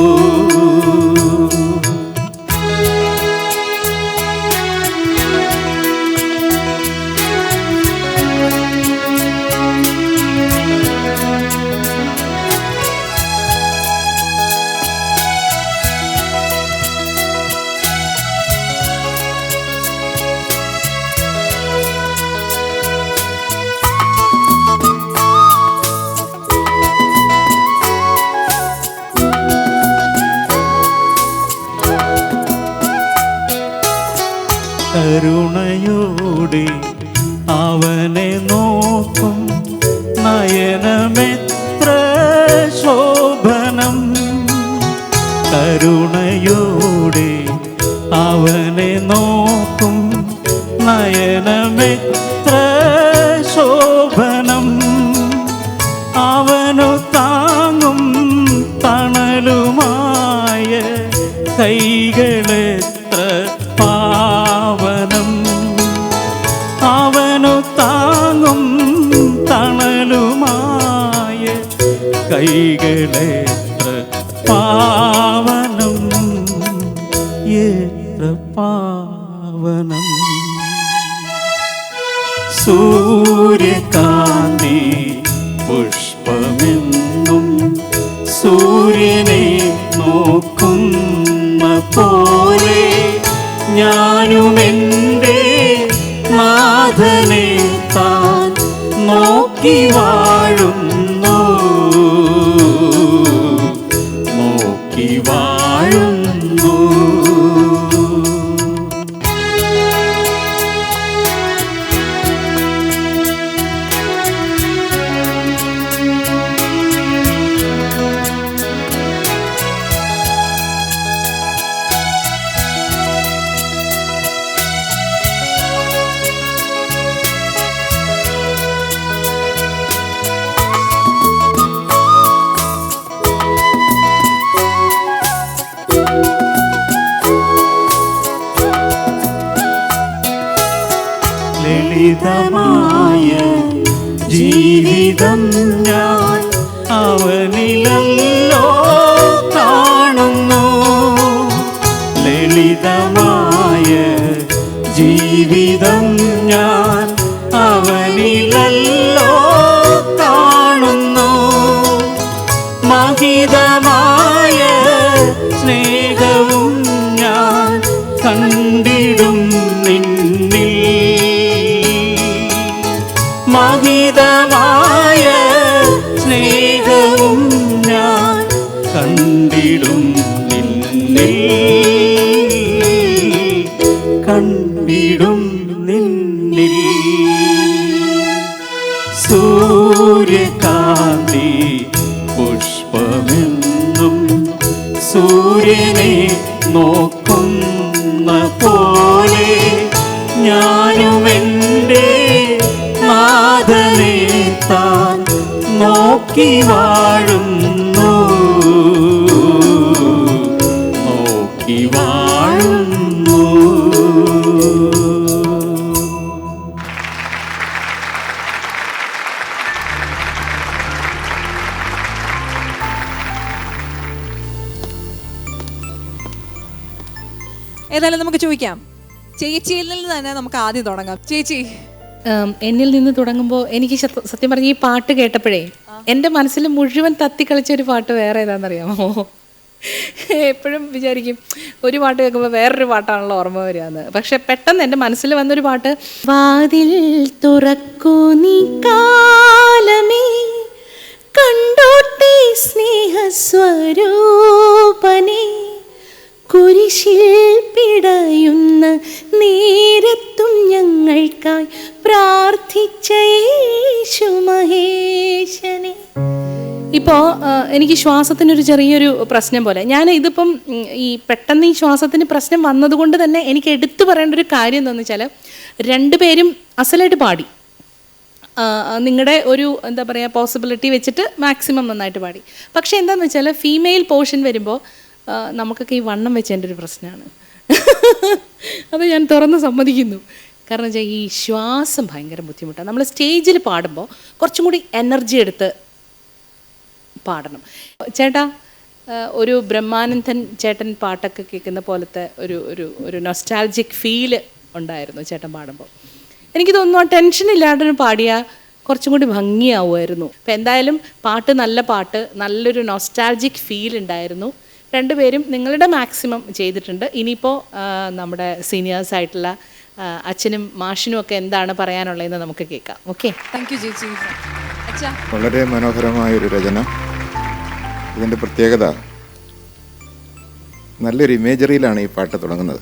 കരുണയോടെ അവനെ നോക്കും നയനമെത്ര ശോഭനം. കരുണയോടെ അവനെ നോക്കും നയനമെത്ര ശോഭനം. അവനു താങ്ങും തണലുമായ കൈകളെത്ര പാവനം. അവനു താങ്ങും തണലുമായ കൈകളെത്ര പാവനം, എത്ര പാവനം. സൂര്യകാന്തി പുഷ്പമെന്നും സൂര്യനെ നോക്കുന്ന പോലെ ഞാനും എൻ്റെ നാഥനെ താൻ നോക്കി വാഴുന്നു, നോക്കി വാഴുന്നു. ലളിതമായ ജീവിതം ഞാൻ അവനിലല്ലോ കാണുന്നു. ലളിതമായ ജീവിതം ഞാൻ അവനിലല്ലോ കാണുന്നു. മഹിതമായ സ്നേഹവും ഞാൻ കണ്ടിടും നിന്നിൽ. മഹിതമായ സ്നേഹവും ഞാൻ കണ്ടിടും നിന്നിൽ. കണ്ടിടും നിന്നിൽ. സൂര്യകാന്തി പുഷ്പമെന്നും സൂര്യനെ നോക്കുന്ന പോലെ ഞാനും എൻ്റെ നാഥനെ താൻ നോക്കി വാഴുന്നു. നോക്കി വാഴുന്നു. ഏതായാലും നമുക്ക് ചോദിക്കാം, ചേച്ചിയിൽ നിന്ന് തന്നെ നമുക്ക് ആദ്യം തുടങ്ങാം. ചേച്ചി, എന്നിൽ നിന്ന് തുടങ്ങുമ്പോൾ എനിക്ക് സത്യം പറഞ്ഞ ഈ പാട്ട് കേട്ടപ്പോഴേ എൻ്റെ മനസ്സിൽ മുഴുവൻ തത്തിക്കളിച്ച ഒരു പാട്ട് വേറെ ഏതാണെന്നറിയാമോ? എപ്പോഴും വിചാരിക്കും ഒരു പാട്ട് കേൾക്കുമ്പോൾ വേറൊരു പാട്ടാണല്ലോ ഓർമ്മ വരികയെന്ന്. പക്ഷെ പെട്ടെന്ന് എൻ്റെ മനസ്സിൽ വന്നൊരു പാട്ട്, വാതിൽ തുറക്കൂ നീ കാലമേ കണ്ടോട്ടെ സ്നേഹസ്വരൂപനേ, കുരിശിൽ പിടയുന്ന നേരത്തും ഞങ്ങൾക്കായി പ്രാർത്ഥിച്ച യേശു മഹേശനെ. ഇപ്പോൾ എനിക്ക് ശ്വാസത്തിനൊരു ചെറിയൊരു പ്രശ്നം പോലെ, ഞാൻ ഇതിപ്പം ഈ പെട്ടെന്ന് ഈ ശ്വാസത്തിന് പ്രശ്നം വന്നതുകൊണ്ട് തന്നെ എനിക്ക് എടുത്തു പറയേണ്ട ഒരു കാര്യം എന്താണെന്ന് വെച്ചാൽ, രണ്ടുപേരും അസലായിട്ട് പാടി. നിങ്ങളുടെ ഒരു എന്താ പറയുക പോസിബിലിറ്റി വെച്ചിട്ട് മാക്സിമം നന്നായിട്ട് പാടി. പക്ഷേ എന്താണെന്ന് വെച്ചാൽ ഫീമെയിൽ പോർഷൻ വരുമ്പോൾ നമുക്കൊക്കെ ഈ വണ്ണം വെച്ചതിൻ്റെ ഒരു പ്രശ്നമാണ്. അത് ഞാൻ തുറന്ന് സമ്മതിക്കുന്നു. കാരണം വെച്ചാൽ ഈ ശ്വാസം ഭയങ്കര ബുദ്ധിമുട്ടാണ്. നമ്മൾ സ്റ്റേജിൽ പാടുമ്പോൾ കുറച്ചും കൂടി എനർജി എടുത്ത് പാടണം. ചേട്ടാ, ഒരു ബ്രഹ്മാനന്ദൻ ചേട്ടൻ പാട്ടൊക്കെ കേൾക്കുന്ന പോലത്തെ ഒരു ഒരു ഒരു നൊസ്റ്റാൾജിക് ഫീല് ഉണ്ടായിരുന്നു ചേട്ടൻ പാടുമ്പോൾ. എനിക്ക് തോന്നുന്നു ടെൻഷൻ ഇല്ലാതെ പാടിയാൽ കുറച്ചും കൂടി ഭംഗിയാവുമായിരുന്നു. അപ്പം എന്തായാലും പാട്ട് നല്ല പാട്ട്, നല്ലൊരു നൊസ്റ്റാൾജിക് ഫീൽ ഉണ്ടായിരുന്നു. രണ്ടുപേരും നിങ്ങളുടെ മാക്സിമം ചെയ്തിട്ടുണ്ട്. ഇനിയിപ്പോൾ നമ്മുടെ സീനിയേഴ്സായിട്ടുള്ള അച്ഛനും മാഷിനും ഒക്കെ എന്താണ് പറയാനുള്ളതെന്ന് നമുക്ക് കേൾക്കാം. ഓക്കെ, താങ്ക് യു ചേച്ചി. വളരെ മനോഹരമായൊരു രചന. ഇതിൻ്റെ പ്രത്യേകത, നല്ലൊരു ഇമേജറിയിലാണ് ഈ പാട്ട് തുടങ്ങുന്നത്.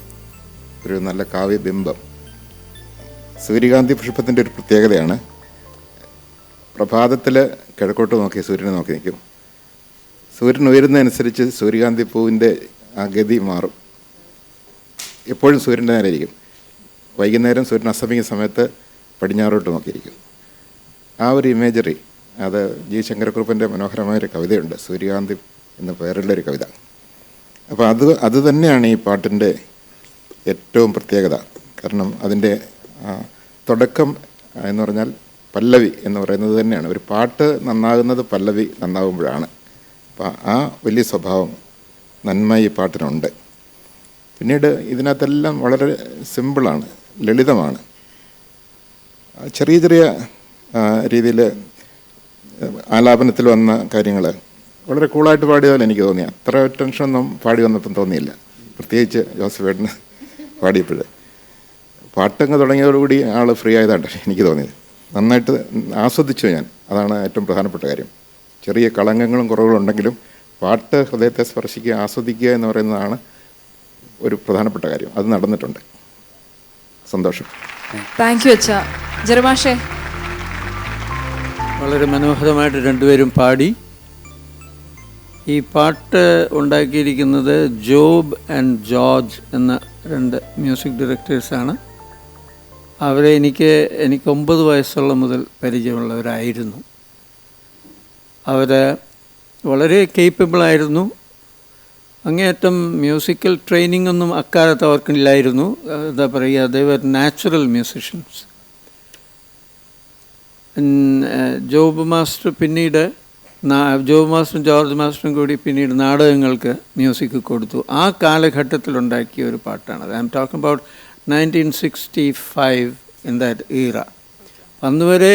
ഒരു നല്ല കാവ്യബിംബം. സൂര്യകാന്തി പുഷ്പത്തിൻ്റെ ഒരു പ്രത്യേകതയാണ്, പ്രഭാതത്തിൽ കിഴക്കോട്ട് നോക്കി സൂര്യനെ നോക്കി നിൽക്കും. സൂര്യൻ ഉയരുന്നതനുസരിച്ച് സൂര്യകാന്തി പൂവിൻ്റെ ആ ഗതി മാറും. എപ്പോഴും സൂര്യൻ്റെ നേരെ ഇരിക്കും. വൈകുന്നേരം സൂര്യൻ അസ്തമിക്കുന്ന സമയത്ത് പടിഞ്ഞാറോട്ട് നോക്കിയിരിക്കും. ആ ഒരു ഇമേജറി, അത് ജി ശങ്കരക്കുറുപ്പിൻ്റെ മനോഹരമായൊരു കവിതയുണ്ട്, സൂര്യകാന്തി എന്ന പേരുള്ളൊരു കവിത. അപ്പോൾ അത് തന്നെയാണ് ഈ പാട്ടിൻ്റെ ഏറ്റവും പ്രത്യേകത. കാരണം അതിൻ്റെ തുടക്കം എന്ന് പറഞ്ഞാൽ പല്ലവി എന്ന് പറയുന്നത് തന്നെയാണ്. ഒരു പാട്ട് നന്നാകുന്നത് പല്ലവി നന്നാകുമ്പോഴാണ്. അപ്പം ആ വലിയ സ്വഭാവം, നന്മ ഈ പാട്ടിനുണ്ട്. പിന്നീട് ഇതിനകത്തെല്ലാം വളരെ സിമ്പിളാണ്, ലളിതമാണ്. ചെറിയ ചെറിയ രീതിയിൽ ആലാപനത്തിൽ വന്ന കാര്യങ്ങൾ വളരെ കൂളായിട്ട് പാടിയതുപോലെ എനിക്ക് തോന്നി. അത്ര ടെൻഷനൊന്നും പാടി വന്നപ്പം തോന്നിയില്ല, പ്രത്യേകിച്ച് ജോസഫേട്ടന് പാടിയപ്പോൾ. പാട്ടങ്ങ് തുടങ്ങിയതോടുകൂടി ആൾ ഫ്രീ ആയതായിട്ട് എനിക്ക് തോന്നിയത്. നന്നായിട്ട് ആസ്വദിച്ചു ഞാൻ. അതാണ് ഏറ്റവും പ്രധാനപ്പെട്ട കാര്യം. ചെറിയ കളങ്കങ്ങളും കുറവുകളും ഉണ്ടെങ്കിലും പാട്ട് ഹൃദയത്തെ സ്പർശിക്കുക, ആസ്വദിക്കുക എന്ന് പറയുന്നതാണ് ഒരു പ്രധാനപ്പെട്ട കാര്യം. അത് നടന്നിട്ടുണ്ട്. സന്തോഷം. താങ്ക് യു അച്ഛാ. ജെറുമാഷേ, വളരെ മനോഹരമായിട്ട് രണ്ടുപേരും പാടി. ഈ പാട്ട് ഉണ്ടാക്കിയിരിക്കുന്നത് ജോബ് ആൻഡ് ജോർജ് എന്ന രണ്ട് മ്യൂസിക് ഡയറക്ടേഴ്സാണ്. അവരെ എനിക്ക് 9 വയസ്സുള്ള മുതൽ പരിചയമുള്ളവരായിരുന്നു. അവർ വളരെ കേപ്പബിളായിരുന്നു. അങ്ങേയറ്റം മ്യൂസിക്കൽ ട്രെയിനിങ് ഒന്നും അക്കാലത്ത് അവർക്കില്ലായിരുന്നു. എന്താ പറയുക, they were natural musicians. Job master പിന്നീട് ജോബ് മാസ്റ്ററും ജോർജ് മാസ്റ്ററും കൂടി പിന്നീട് നാടകങ്ങൾക്ക് മ്യൂസിക് കൊടുത്തു. ആ കാലഘട്ടത്തിലുണ്ടാക്കിയ ഒരു പാട്ടാണത്. I'm talking about 1965 in that era. അന്നുവരെ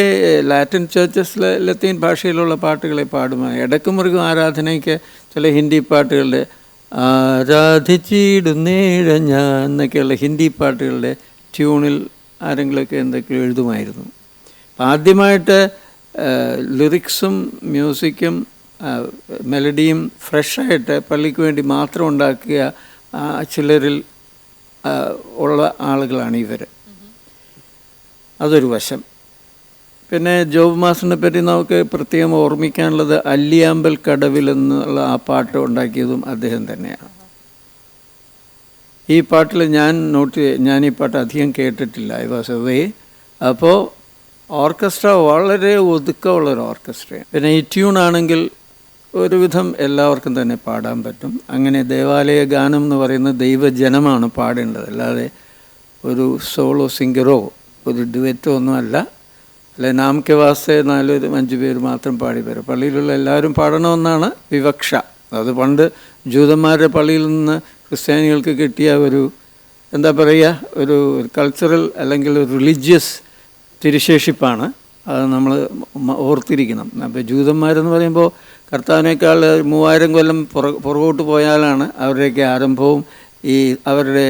ലാറ്റിൻ ചേർച്ചസിൽ ലത്തീൻ ഭാഷയിലുള്ള പാട്ടുകളെ പാടുമായി. ഇടക്കുമുറുകും ആരാധനയ്ക്ക് ചില ഹിന്ദി പാട്ടുകളുടെ ആരാധിച്ചിടുന്നേഴ ഞാൻ എന്നൊക്കെയുള്ള ഹിന്ദി പാട്ടുകളുടെ ട്യൂണിൽ ആരെങ്കിലുമൊക്കെ എന്തൊക്കെയോ എഴുതുമായിരുന്നു. ആദ്യമായിട്ട് ലിറിക്സും മ്യൂസിക്കും മെലഡിയും ഫ്രഷായിട്ട് പള്ളിക്ക് വേണ്ടി മാത്രം ഉണ്ടാക്കിയ ചിലരിൽ ഉള്ള ആളുകളാണ് ഇവർ. അതൊരു വശം. പിന്നെ ജോബ് മാസ്റ്ററിനെ പറ്റി നമുക്ക് പ്രത്യേകം ഓർമ്മിക്കാനുള്ളത് അല്ലിയാമ്പൽ കടവിൽ എന്നുള്ള ആ പാട്ട് ഉണ്ടാക്കിയതും അദ്ദേഹം തന്നെയാണ്. ഈ പാട്ടിൽ ഞാൻ ഈ പാട്ട് അധികം കേട്ടിട്ടില്ല. I was away. അപ്പോൾ ഓർക്കസ്ട്ര വളരെ ഒതുക്കമുള്ളൊരു ഓർക്കസ്ട്രയാണ്. പിന്നെ ഈ ട്യൂണാണെങ്കിൽ ഒരുവിധം എല്ലാവർക്കും തന്നെ പാടാൻ പറ്റും. അങ്ങനെ ദേവാലയ ഗാനം എന്ന് പറയുന്നത് ദൈവജനമാണ് പാടേണ്ടത്, അല്ലാതെ ഒരു സോളോ സിംഗറോ ഒരു ഡുവറ്റോ ഒന്നുമല്ല. അല്ലെ നാമക്ക് വാസ്തേ 4-5 പേര് മാത്രം പാടി വരും. പള്ളിയിലുള്ള എല്ലാവരും പാടണമെന്നാണ് വിവക്ഷ. അത് പണ്ട് ജൂതന്മാരുടെ പള്ളിയിൽ നിന്ന് ക്രിസ്ത്യാനികൾക്ക് കിട്ടിയ ഒരു എന്താ പറയുക, ഒരു കൾച്ചറൽ അല്ലെങ്കിൽ ഒരു റിലീജിയസ് തിരുശേഷിപ്പാണ്. അത് നമ്മൾ ഓർത്തിരിക്കണം. അപ്പോൾ ജൂതന്മാരെന്ന് പറയുമ്പോൾ കർത്താവിനേക്കാൾ 3000 കൊല്ലം പുറകോട്ട് പോയാലാണ് അവരുടെയൊക്കെ ആരംഭവും ഈ അവരുടെ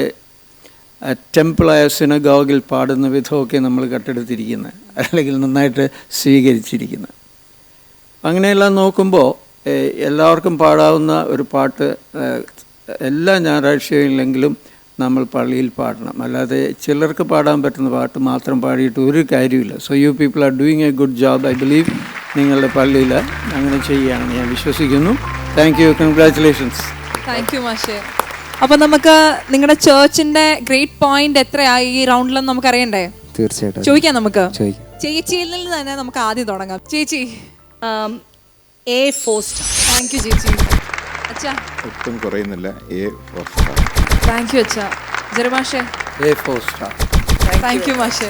ടെമ്പിളായ സിനഗോഗിൽ പാടുന്ന വിധമൊക്കെ നമ്മൾ കട്ടെടുത്തിരിക്കുന്നത്, അല്ലെങ്കിൽ നന്നായിട്ട് സ്വീകരിച്ചിരിക്കുന്നത്. അങ്ങനെയെല്ലാം നോക്കുമ്പോൾ എല്ലാവർക്കും പാടാവുന്ന ഒരു പാട്ട് എല്ലാ ഞായറാഴ്ചയിലെങ്കിലും നമ്മൾ പള്ളിയിൽ പാടണം. അല്ലാതെ ചിലർക്ക് പാടാൻ പറ്റുന്ന പാട്ട് മാത്രം പാടിയിട്ട് ഒരു കാര്യമില്ല. So you people are doing A good job. I believe നിങ്ങളുടെ പള്ളിയിൽ അങ്ങനെ ചെയ്യുകയാണെന്ന് ഞാൻ വിശ്വസിക്കുന്നു. Thank you, congratulations. Thank you മാഷേ. അപ്പോൾ നമുക്ക് നിങ്ങളുടെ ചേർച്ചിൻ്റെ ഗ്രേറ്റ് പോയിന്റ് എത്രയായി ഈ റൗണ്ടിലെന്ന് നമുക്ക് അറിയണ്ടേ? തീർച്ചയായിട്ടും ചോദിക്കാം. നമുക്ക് ചേച്ചിയിൽ നിന്ന് തന്നെ നമുക്ക് ആദ്യം തുടങ്ങാം. ചേച്ചി A4 സ്റ്റാർ. താങ്ക് യു ചേച്ചി. അച്ഛാ ഒട്ടും കുറയുന്നില്ല, A4 സ്റ്റാർ. താങ്ക് യു അച്ഛാ. ജെറുമാഷേ A4 സ്റ്റാർ. താങ്ക് യു മാഷേ.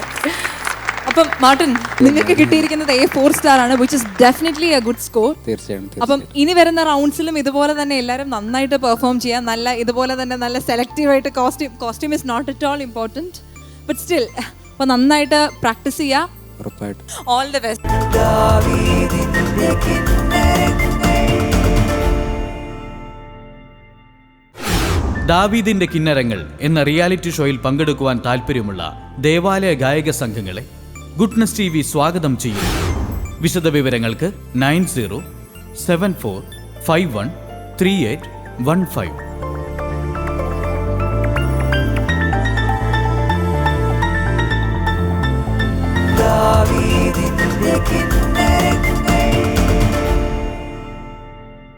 അപ്പം മാർട്ടിൻ, നിങ്ങൾക്ക് കിട്ടിയിരിക്കുന്നത് A4 സ്റ്റാർ ആണ്, which is definitely A good score. തീർച്ചയായും. അപ്പം ഇനി വരുന്ന റൗണ്ട്സിലും ഇതുപോലെ തന്നെ എല്ലാവരും നന്നായിട്ട് പെർഫോം ചെയ്യാം. ഇതുപോലെ തന്നെ നല്ല സെലക്റ്റീവായിട്ട് costume is not at all important, but still അപ്പോൾ നന്നായിട്ട് പ്രാക്ടീസ് ചെയ്യാം. ഉറപ്പായിട്ടും. All the best. ദാവീദിന്റെ കിന്നരങ്ങൾ എന്ന റിയാലിറ്റി ഷോയിൽ പങ്കെടുക്കുവാൻ താല്പര്യമുള്ള ദേവാലയ ഗായക സംഘങ്ങളെ ഗുഡ്നസ് TV സ്വാഗതം ചെയ്യുന്നു. വിശദ വിവരങ്ങൾക്ക് 9074513815.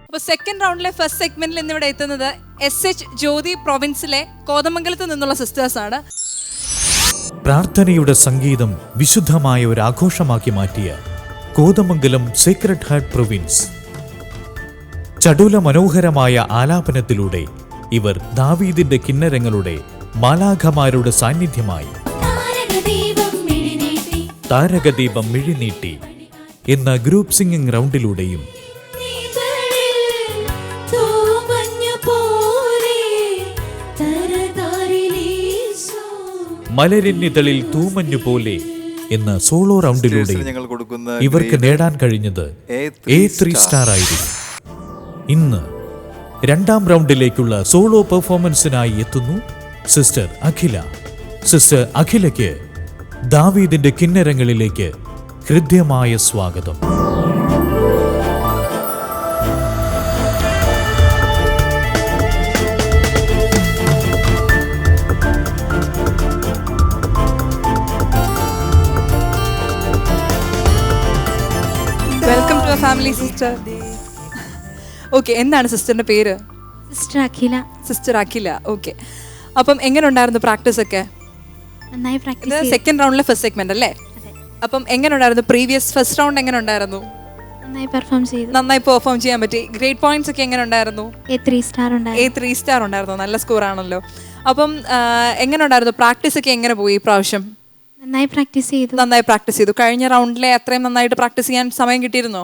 അപ്പോൾ സെക്കൻഡ് റൗണ്ടിലെ ഫസ്റ്റ് സെഗ്മെന്റിൽ ഇന്നിവിടെ എത്തുന്നത് SH ജ്യോതി പ്രൊവിൻസിലെ കോതമംഗലത്ത് നിന്നുള്ള സിസ്റ്റേഴ്സാണ്. പ്രാർത്ഥനയുടെ സംഗീതം വിശുദ്ധമായ ഒരു ആഘോഷമാക്കി മാറ്റിയ കോതമംഗലം സീക്രട്ട് ഹാർട്ട് പ്രൊവിൻസ്. ചടുല മനോഹരമായ ആലാപനത്തിലൂടെ ഇവർ ദാവീദിന്റെ കിന്നരങ്ങളുടെ മാലാഖമാരുടെ സാന്നിധ്യമായി താരകദീപം മിഴിനീട്ടി എന്ന ഗ്രൂപ്പ് സിംഗിംഗ് റൗണ്ടിലൂടെയും മലരിന്നിതളിൽ തൂമഞ്ഞു പോലെ എന്ന സോളോ റൗണ്ടിലൂടെയും ഇവർക്ക് നേടാൻ കഴിഞ്ഞത് A3 സ്റ്റാർ ആയിരുന്നു. ഇന്ന് രണ്ടാം റൗണ്ടിലേക്കുള്ള സോളോ പെർഫോമൻസിനായി എത്തുന്നു സിസ്റ്റർ അഖില. സിസ്റ്റർ അഖിലയ്ക്ക് ദാവീദിന്റെ കിന്നരങ്ങളിലേക്ക് ഹൃദ്യമായ സ്വാഗതം. Welcome to family sister. Okay, എന്താണ് സിസ്റ്ററിന്റെ പേര്? Sister Akhila. Sister Akhila. Okay, അപ്പം എങ്ങനെ ഉണ്ടായിരുന്നു പ്രാക്ടീസ് ഒക്കെ? നന്നായി പ്രാക്ടീസ്. സെക്കൻഡ് റൗണ്ടിലെ ഫസ്റ്റ് സെഗ്മെന്റ് അല്ലേ? അപ്പം എങ്ങനെ ഉണ്ടായിരുന്നു? പ്രീവിയസ് ഫസ്റ്റ് റൗണ്ട് എങ്ങനെ ഉണ്ടായിരുന്നു? നന്നായി പെർഫോം ചെയ്തു. നന്നായി പെർഫോം ചെയ്യാൻ പറ്റി. ഗ്രേഡ് പോയിന്റ്സ് ഒക്കെ എങ്ങനെ ഉണ്ടായിരുന്നു? A3 സ്റ്റാർ ഉണ്ടായിരുന്നു. A3 സ്റ്റാർ ഉണ്ടായിരുന്നു. നല്ല സ്കോർ ആണല്ലോ. അപ്പം എങ്ങനെ ഉണ്ടായിരുന്നു? പ്രാക്ടീസ് ഒക്കെ എങ്ങനെ പോയി ഈ പ്രാവശ്യം? നന്നായി പ്രാക്ടീസ് ചെയ്തു. നന്നായി പ്രാക്ടീസ് ചെയ്തു. കഴിഞ്ഞ റൗണ്ടിലെ അത്രയും നന്നായിട്ട് പ്രാക്ടീസ് ചെയ്യാൻ സമയം കിട്ടിയിരുന്നോ?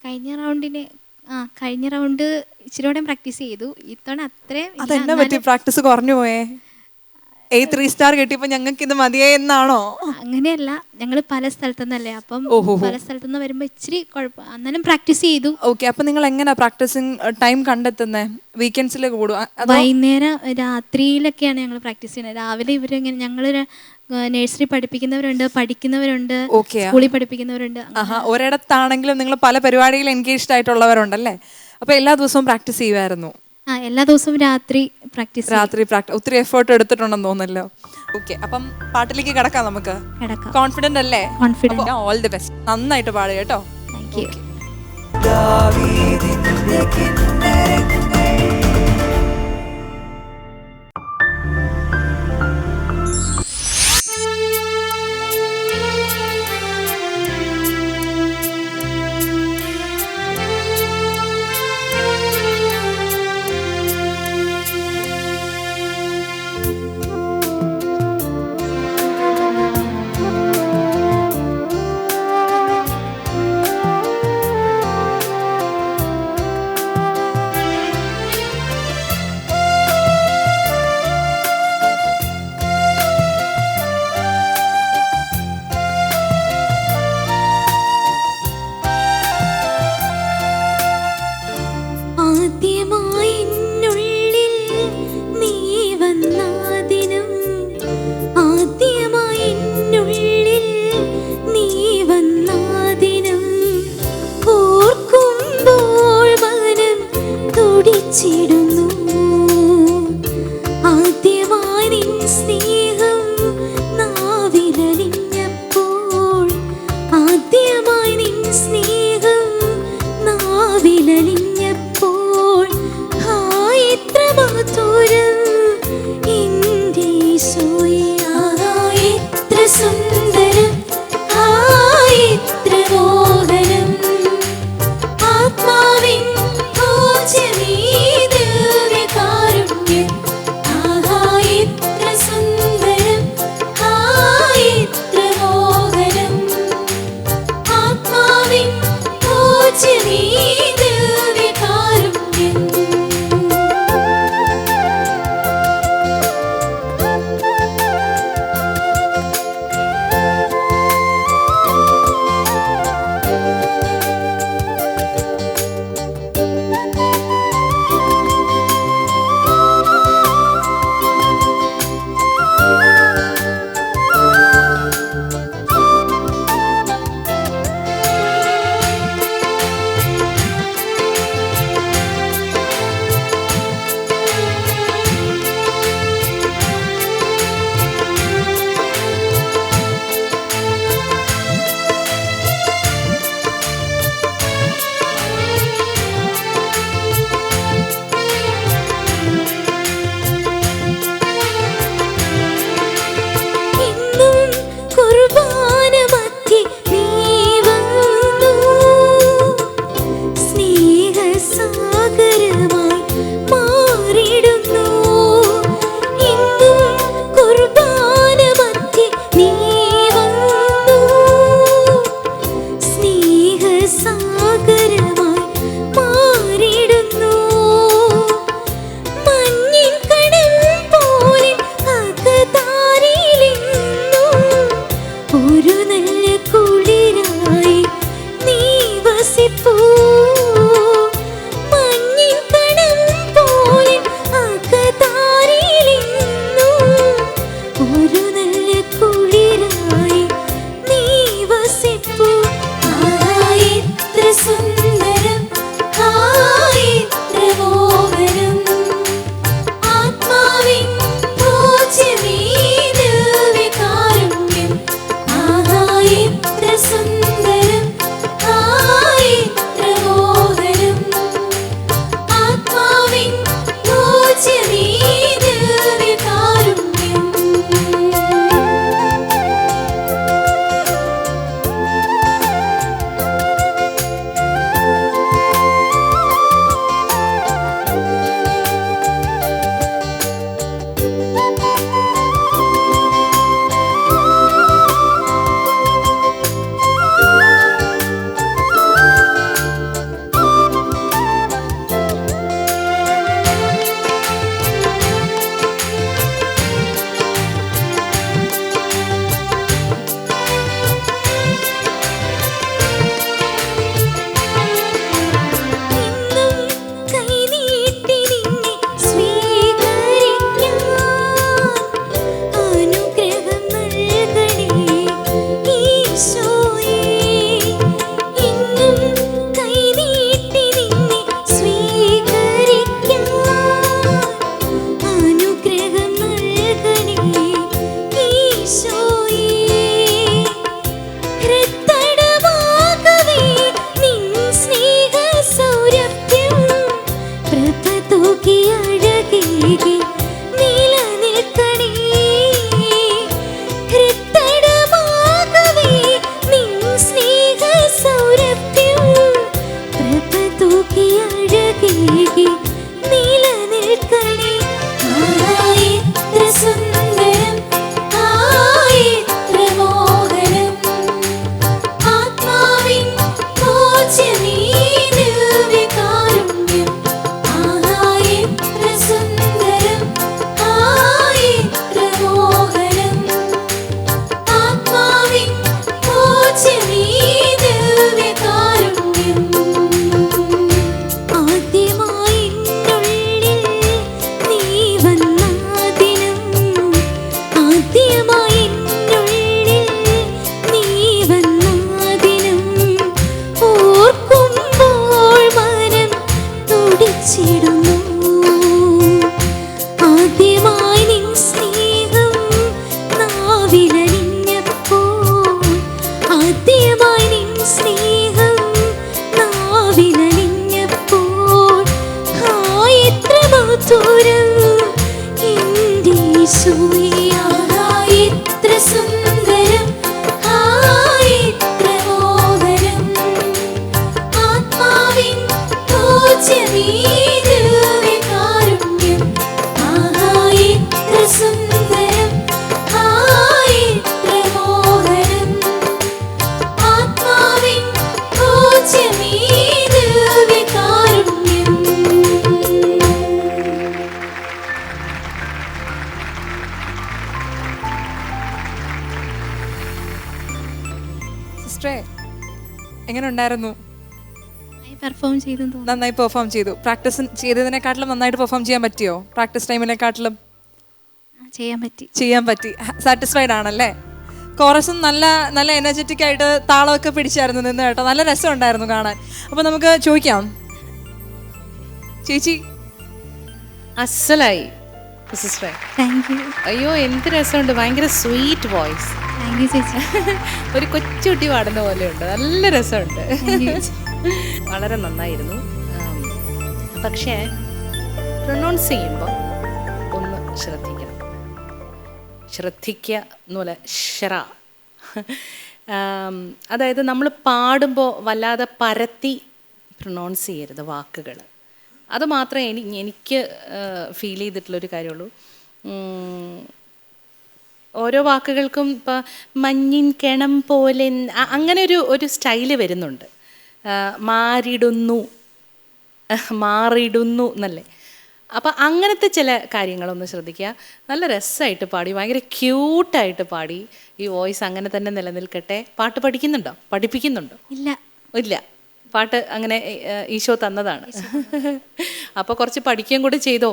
കഴിഞ്ഞ റൗണ്ട് ഇച്ചിരി കൂടെ പ്രാക്ടീസ് ചെയ്തു. ഇത്തവണ അത്രയും അതെന്നെ പറ്റി പ്രാക്ടീസ് കുറഞ്ഞു പോയേ? 3 സ്റ്റാർ കിട്ടിയപ്പോൾ ഞങ്ങൾക്ക് ഇത് മതിയായി എന്നാണോ? അങ്ങനെയല്ല, ഞങ്ങൾ പല സ്ഥലത്തുനിന്നല്ലേ, അപ്പം പല സ്ഥലത്തുനിന്ന് വരുമ്പോൾ ഇച്ചിരി കുഴപ്പം, എന്നാലും പ്രാക്ടീസ് ചെയ്തു. ഓക്കെ, അപ്പം നിങ്ങൾ എങ്ങനെയാ പ്രാക്ടീസിങ് ടൈം കണ്ടെത്തുന്നത്? വീക്കെൻഡ്സിൽ കൂടും? വൈകുന്നേരം രാത്രിയിലൊക്കെയാണ് ഞങ്ങൾ പ്രാക്ടീസ് ചെയ്യുന്നത്. രാവിലെ ഇവരിങ്ങനെ ഞങ്ങൾ നഴ്സറി പഠിപ്പിക്കുന്നവരുണ്ട്, പഠിക്കുന്നവരുണ്ട്, സ്കൂളിൽ പഠിപ്പിക്കുന്നവരുണ്ട്. ഒരിടത്താണെങ്കിലും നിങ്ങൾ പല പരിപാടിയിൽ എൻഗേജ്ഡ് ആയിട്ടുള്ളവരുണ്ടല്ലേ? അപ്പോൾ എല്ലാ ദിവസവും പ്രാക്ടീസ് ചെയ്യുമായിരുന്നു? എല്ലാ ദിവസവും രാത്രി പ്രാക്ടീസ്. ഒത്തിരി എഫേർട്ട് എടുത്തിട്ടുണ്ടെന്ന് തോന്നുന്നല്ലോ. ഓക്കെ, അപ്പം പാട്ടിലേക്ക് കിടക്കാം നമുക്ക്. കോൺഫിഡന്റ് അല്ലേ? കോൺഫിഡന്റ്. All the best. നന്നായിട്ട് പാടുക കേട്ടോ. Thank you. ആത്മാവിൻ പൂജനീത് സ്തുതിച്ചിടുന്നു. ആദ്യമായി നിൻ സ്നേഹം നാവിലലിഞ്ഞപ്പോൾ, ആദ്യമായി നിൻ സ്നേഹം നാവിലലിഞ്ഞപ്പോൾ, എത്ര മധുരം എൻ്റെ യേശുവേ, എത്ര സുന്ദരം, എത്ര മോഹനം, ആത്മാവിൻ പൂജ്യമീ ദിവ്യകാരുണ്യം. എത്ര സുന്ദരം, എത്ര മോഹനം, ആത്മാവിൻ പൂജ്യമീ ദിവ്യകാരുണ്യം. സിസ്റ്ററെ എങ്ങനെ ഉണ്ടായിരുന്നു? പെർഫോം ചെയ്തു തോന്നുന്നു. നന്നായി പെർഫോം ചെയ്തു. പ്രാക്ടീസ് ചെയ്തതിനെക്കാട്ടിലും നന്നായിട്ട് പെർഫോം ചെയ്യാൻ പറ്റിയോ? പ്രാക്ടീസ് ടൈമിനെക്കാട്ടിലും ചെയ്യാൻ പറ്റി. സാറ്റിസ്ഫൈഡ് ആണല്ലേ? കോറസും നല്ല നല്ല എനർജറ്റിക് ആയിട്ട് താളമൊക്കെ പിടിച്ചായിരുന്നു നിന്ന് കേട്ടോ. നല്ല രസം ഉണ്ടായിരുന്നു കാണാൻ. അപ്പോൾ നമുക്ക് ചോദിക്കാം, ചേച്ചി അസലായി സിസ്റ്ററെ. അയ്യോ എന്ത് രസമുണ്ട്, ഭയങ്കര സ്വീറ്റ് വോയിസ്. ഒരു കൊച്ചുകുട്ടി പാടുന്ന പോലെയുണ്ട്, നല്ല രസമുണ്ട്, വളരെ നന്നായിരുന്നു. പക്ഷേ പ്രൊനൗൺസ് ചെയ്യുമ്പോൾ ഒന്ന് ശ്രദ്ധിക്കുക എന്നപോലെ ഷറ. അതായത് നമ്മൾ പാടുമ്പോൾ വല്ലാതെ പരത്തി പ്രൊനൗൺസ് ചെയ്യരുത് വാക്കുകൾ. അത് മാത്രമേ എനിക്ക് ഫീൽ ചെയ്തിട്ടുള്ളൊരു കാര്യമുള്ളൂ. ഓരോ വാക്കുകൾക്കും ഇപ്പം മഞ്ഞിൻ കിണം പോലെ അങ്ങനെ ഒരു സ്റ്റൈല് വരുന്നുണ്ട്. മാറിടുന്നു എന്നല്ലേ. അപ്പം അങ്ങനത്തെ ചില കാര്യങ്ങളൊന്ന് ശ്രദ്ധിക്കുക. നല്ല രസമായിട്ട് പാടി, ഭയങ്കര ക്യൂട്ടായിട്ട് പാടി. ഈ വോയിസ് അങ്ങനെ തന്നെ നിലനിൽക്കട്ടെ. പാട്ട് പഠിപ്പിക്കുന്നുണ്ടോ? ഇല്ല, പാട്ട് അങ്ങനെ ഈശോ തന്നതാണ്. അപ്പോൾ കുറച്ച് പഠിക്കുകയും കൂടി ചെയ്തോ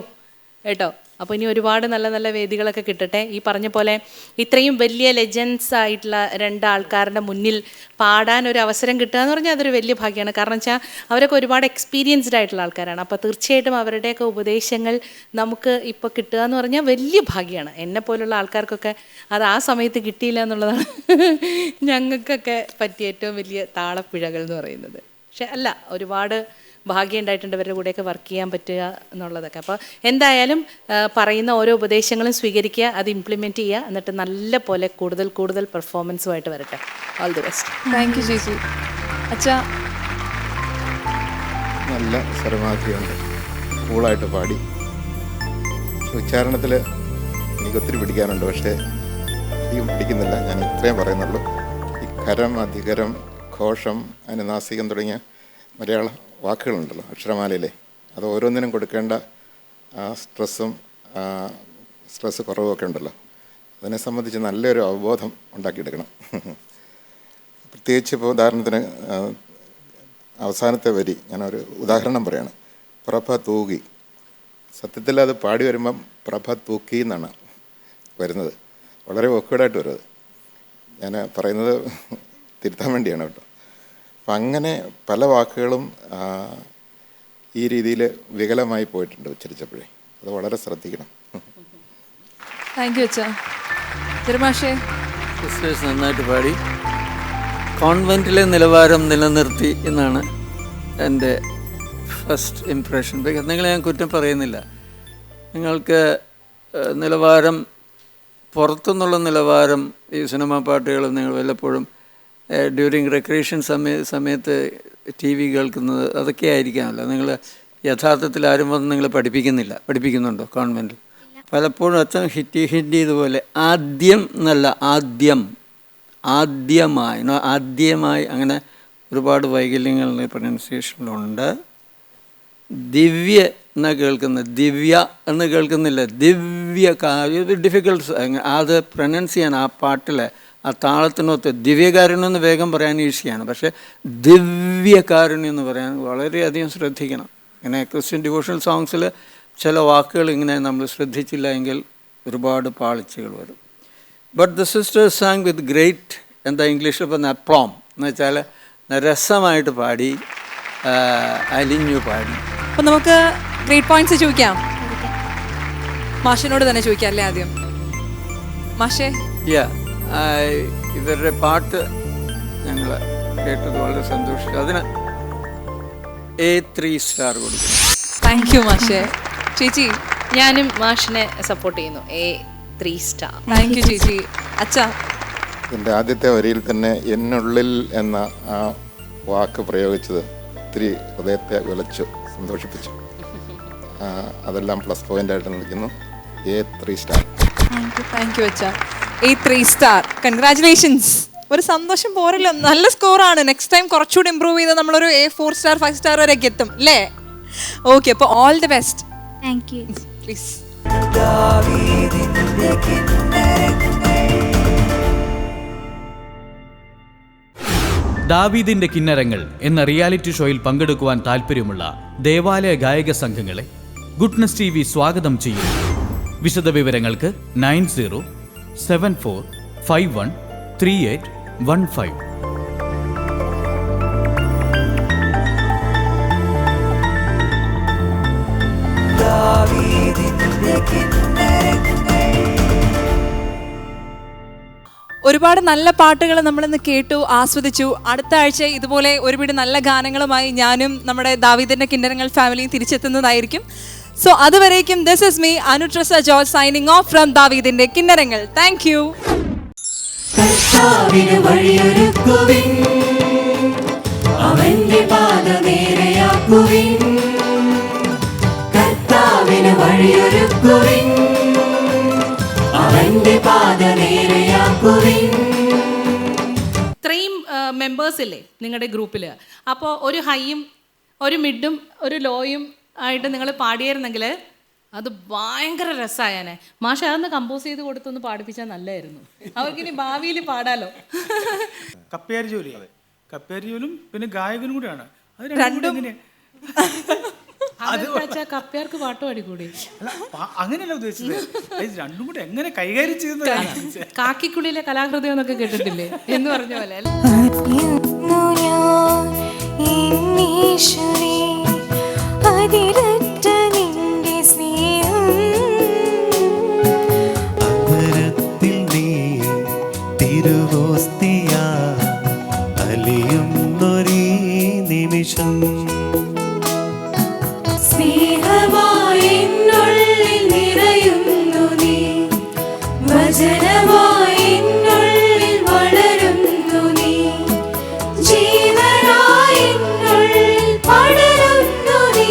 കേട്ടോ. അപ്പോൾ ഇനി ഒരുപാട് നല്ല നല്ല വേദികളൊക്കെ കിട്ടട്ടെ. ഈ പറഞ്ഞ പോലെ ഇത്രയും വലിയ ലെജൻസ് ആയിട്ടുള്ള രണ്ടാൾക്കാരുടെ മുന്നിൽ പാടാൻ ഒരു അവസരം കിട്ടുക എന്ന് പറഞ്ഞാൽ അതൊരു വലിയ ഭാഗ്യമാണ്. കാരണം വെച്ചാൽ അവരൊക്കെ ഒരുപാട് എക്സ്പീരിയൻസ്ഡ് ആയിട്ടുള്ള ആൾക്കാരാണ്. അപ്പോൾ തീർച്ചയായിട്ടും അവരുടെയൊക്കെ ഉപദേശങ്ങൾ നമുക്ക് ഇപ്പോൾ കിട്ടുക എന്ന് പറഞ്ഞാൽ വലിയ ഭാഗ്യമാണ്. എന്നെപ്പോലുള്ള ആൾക്കാർക്കൊക്കെ അത് ആ സമയത്ത് കിട്ടിയില്ല എന്നുള്ളതാണ് ഞങ്ങൾക്കൊക്കെ പറ്റിയ ഏറ്റവും വലിയ താളപ്പിഴകൾ എന്ന് പറയുന്നത്. പക്ഷെ അല്ല, ഒരുപാട് ഭാഗ്യം ഉണ്ടായിട്ടുണ്ട് ഇവരുടെ കൂടെയൊക്കെ വർക്ക് ചെയ്യാൻ പറ്റുക എന്നുള്ളതൊക്കെ. അപ്പോൾ എന്തായാലും പറയുന്ന ഓരോ ഉപദേശങ്ങളും സ്വീകരിക്കുക, അത് ഇംപ്ലിമെൻറ്റ് ചെയ്യുക, എന്നിട്ട് നല്ല പോലെ കൂടുതൽ പെർഫോമൻസുമായിട്ട് വരട്ടെ. All the best. Thank you ചേച്ചി. അച്ഛാ, നല്ല സ്വരമാക്കിയുണ്ട്, കൂളായിട്ട് പാടി. ഉച്ചാരണത്തിൽ എനിക്കൊത്തിരി പിടിക്കാനുണ്ട്, പക്ഷേ അധികം പിടിക്കുന്നില്ല. ഞാൻ ഇത്രയും പറയുന്നുള്ളൂ. ഈ കരം, അധികരം, ഘോഷം, അനുനാസികം തുടങ്ങിയ മലയാള വാക്കുകളുണ്ടല്ലോ അക്ഷരമാലയിലെ, അത് ഓരോന്നിനും കൊടുക്കേണ്ട ആ സ്ട്രെസ്സ് കുറവൊക്കെ ഉണ്ടല്ലോ, അതിനെ സംബന്ധിച്ച് നല്ലൊരു അവബോധം ഉണ്ടാക്കിയെടുക്കണം. പ്രത്യേകിച്ച് ഇപ്പോൾ ഉദാഹരണത്തിന് അവസാനത്തെ വരി ഞാനൊരു ഉദാഹരണം പറയാണ്. പ്രഭ തൂകി. സത്യത്തിൽ അത് പാടി വരുമ്പം പ്രഭ തൂക്കി എന്നാണ് വരുന്നത്. വളരെ ഓക്കേഡായിട്ട് വരുന്നത്. ഞാൻ പറയുന്നത് തിരുത്താൻ വേണ്ടിയാണ് കേട്ടോ. അപ്പം അങ്ങനെ പല വാക്കുകളും ഈ രീതിയിൽ വികലമായി പോയിട്ടുണ്ട് ഉച്ചരിച്ചപ്പോഴേ. അത് വളരെ ശ്രദ്ധിക്കണം. താങ്ക് യു അച്ഛാ. തിരുമാഷേ, സിസ്റ്റേഴ്സ് നന്നായിട്ട് പാടി. കോൺവെൻറ്റിലെ നിലവാരം നിലനിർത്തി എന്നാണ് എൻ്റെ ഫസ്റ്റ് ഇംപ്രഷൻ. നിങ്ങളെ ഞാൻ കുറ്റം പറയുന്നില്ല. നിങ്ങൾക്ക് നിലവാരം, പുറത്തുനിന്നുള്ള നിലവാരം, ഈ സിനിമാ പാട്ടുകൾ നിങ്ങൾ വല്ലപ്പോഴും ഡ്യൂറിങ് റെക്രിയേഷൻ സമയത്ത് ടി വി കേൾക്കുന്നത് അതൊക്കെ ആയിരിക്കാമല്ലോ. നിങ്ങൾ യഥാർത്ഥത്തിൽ ആരും വന്ന് നിങ്ങൾ പഠിപ്പിക്കുന്നുണ്ടോ കോൺവെൻറ്റിൽ? പലപ്പോഴും അച്ഛൻ ഹിറ്റ് ചെയ്തതുപോലെ ആദ്യം എന്നല്ല, ആദ്യമായി അങ്ങനെ ഒരുപാട് വൈകല്യങ്ങളുടെ പ്രൊനൗൺസിയേഷനിലുണ്ട്. ദിവ്യ എന്ന് കേൾക്കുന്നത്, ദിവ്യ എന്ന് കേൾക്കുന്നില്ല, ദിവ്യ. ഡിഫിക്കൽട്ട് അത് പ്രൊനൗൺസ് ചെയ്യാൻ ആ പാട്ടിലെ ആ താളത്തിനൊത്ത്. ദിവ്യകാരുണ്യം എന്ന് വേഗം പറയാൻ ഈസിയാണ്, പക്ഷേ ദിവ്യകാരുണ്യം എന്ന് പറയാൻ വളരെയധികം ശ്രദ്ധിക്കണം. ഇങ്ങനെ ക്രിസ്ത്യൻ ഡിവോഷണൽ സോങ്സിൽ ചില വാക്കുകൾ ഇങ്ങനെ നമ്മൾ ശ്രദ്ധിച്ചില്ല എങ്കിൽ ഒരുപാട് പാളിച്ചകൾ വരും. But the sisters sang with great, എന്താ ഇംഗ്ലീഷിൽ പറഞ്ഞ അപ്ലോം എന്ന് വെച്ചാൽ രസമായിട്ട് പാടി, അലിഞ്ഞു പാടി. അപ്പം നമുക്ക് ഗ്രേഡ് പോയിന്റ്സ് ചോദിക്കാം. മാഷിനോട് തന്നെ ചോദിക്കാം അല്ലേ ആദ്യം. മാഷേ, ഇവരുടെ പാട്ട് ഞങ്ങൾ കേട്ടത് വളരെ സന്തോഷിച്ചു. അതിന് A3 സ്റ്റാർ കൊടുക്കും. താങ്ക് യു മാഷേ. ചേച്ചി? ഞാനും മാഷിനെ സപ്പോർട്ട് ചെയ്യുന്നു. A3 star. താങ്ക് യു ചേച്ചി. അച്ഛാ? എൻ്റെ ആദ്യത്തെ വരിയിൽ തന്നെ എന്നുള്ളിൽ എന്ന ആ വാക്ക് പ്രയോഗിച്ചത് ഒത്തിരി ഹൃദയത്തെ വിളച്ചു, സന്തോഷിപ്പിച്ചു. അതെല്ലാം പ്ലസ് പോയിൻ്റായിട്ട് നിൽക്കുന്നു. A3 star. താങ്ക് യു അച്ഛാ. A3 star. കൺഗ്രാറ്റുലേഷൻസ്. ഒരു സന്തോഷം പോരല്ലോ, നല്ല സ്കോറാണ്. നെക്സ്റ്റ് ടൈം കുറച്ചുകൂടി ഇമ്പ്രൂവ് ചെയ്ത് നമ്മളൊരു A4 സ്റ്റാർ 5 സ്റ്റാർ വരെയൊക്കെ എത്തും അല്ലേ? ഓക്കെ, അപ്പോൾ all the best. Thank you. Please. ദാവീദിന്റെ കിന്നരങ്ങൾ എന്ന റിയാലിറ്റി ഷോയിൽ പങ്കെടുക്കുവാൻ താല്പര്യമുള്ള ദേവാലയ ഗായക സംഘങ്ങളെ ഗുഡ്നസ് TV സ്വാഗതം ചെയ്യുന്നു. വിശദ വിവരങ്ങൾക്ക് 9074513815. ഒരുപാട് നല്ല പാട്ടുകൾ നമ്മളിന്ന് കേട്ടു, ആസ്വദിച്ചു. അടുത്ത ആഴ്ച ഇതുപോലെ ഒരുപാട് നല്ല ഗാനങ്ങളുമായി ഞാനും നമ്മുടെ ദാവീദിന്റെ കിന്നരങ്ങൾ ഫാമിലിയും തിരിച്ചെത്തുന്നതായിരിക്കും. സോ അതുവരേക്കും this is me Anutresa George signing off from ദാവീദിന്റെ കിന്നരങ്ങൾ. Thank you. അവന്റെ പാദനേരയാക്കുവിൻ, കർത്താവിന് വഴിയൊരുക്കുവിൻ, അവന്റെ പാദനേരയാക്കുവിൻ. ഇത്രയും മെമ്പേഴ്സ് ഇല്ലേ നിങ്ങളുടെ ഗ്രൂപ്പിൽ? അപ്പോൾ ഒരു ഹൈയും ഒരു മിഡും ഒരു ലോയും ആയിട്ട് നിങ്ങൾ പാടിയായിരുന്നെങ്കിൽ അത് ഭയങ്കര രസമായാനെ. മാഷ അതൊന്ന് കമ്പോസ് ചെയ്ത് കൊടുത്തൊന്ന് പാടിപ്പിച്ചാൽ നല്ലതായിരുന്നു. അവർക്കിനി ഭാവിയിൽ പാടാലോ. കപ്പ്യാരി ജോലിയും പിന്നെ ഗായകനും കൂടിയാണ്. അത് രണ്ടും കപ്പ്യാർക്ക് പാട്ട് പാടിക്കൂടി? അങ്ങനെയല്ല ഉദ്ദേശിച്ചത്, രണ്ടും കൂടി എങ്ങനെ കൈകാര്യം ചെയ്യുന്ന. കാക്കിക്കുള്ളിലെ കലാകൃതം എന്നൊക്കെ കേട്ടിട്ടില്ലേ എന്ന് പറഞ്ഞ പോലെ. അമരത്തിൽ നീ തിരുവോസ്തിയാ അലിയുന്നൊരീ നിമിഷം, സ്നേഹമായി എന്നുള്ളിൽ നിറയുന്നു നീ, വചനമായി എന്നുള്ളിൽ വളരുന്നു നീ, ജീവനായി എന്നുള്ളിൽ പടരുന്നു നീ,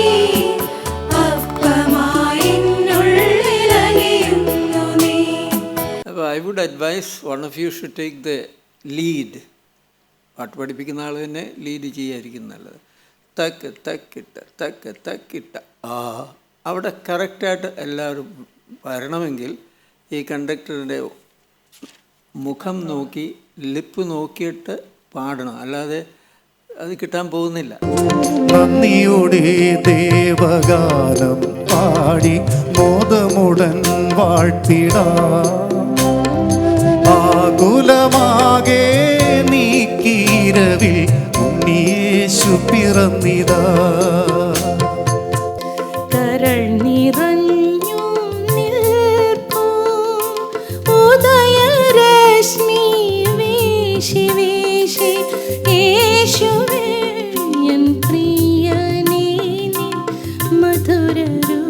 അപ്പമായി എന്നുള്ളിൽ അലിയുന്നു നീ. I would advise one of you should take the lead. പാട്ട് പഠിപ്പിക്കുന്ന ആൾ തന്നെ ലീഡ് ചെയ്യാതിരിക്കും നല്ലത്. തക്ക് തക്കിട്ട തക്ക് തക്കിട്ട അവിടെ കറക്റ്റായിട്ട് എല്ലാവരും വരണമെങ്കിൽ ഈ കണ്ടക്ടറുടെ മുഖം നോക്കി ലിപ്പ് നോക്കിയിട്ട് പാടണം, അല്ലാതെ അത് കിട്ടാൻ പോകുന്നില്ല. നന്ദിയുടെ ദേവഗാനം പാടി മോദമുടൻ വാഴ്ത്തിടാം, ആകുലമാകെ നീക്കീരവിൽ ഉണ്ണിയേശു പിറന്നിതാ. കരൾ നിറഞ്ഞു നിൽപ്പൂ ഉദയരശ്മി വീശി വീശി, യേശുവേ എൻ പ്രിയനേ നിൻ മധുരരൂ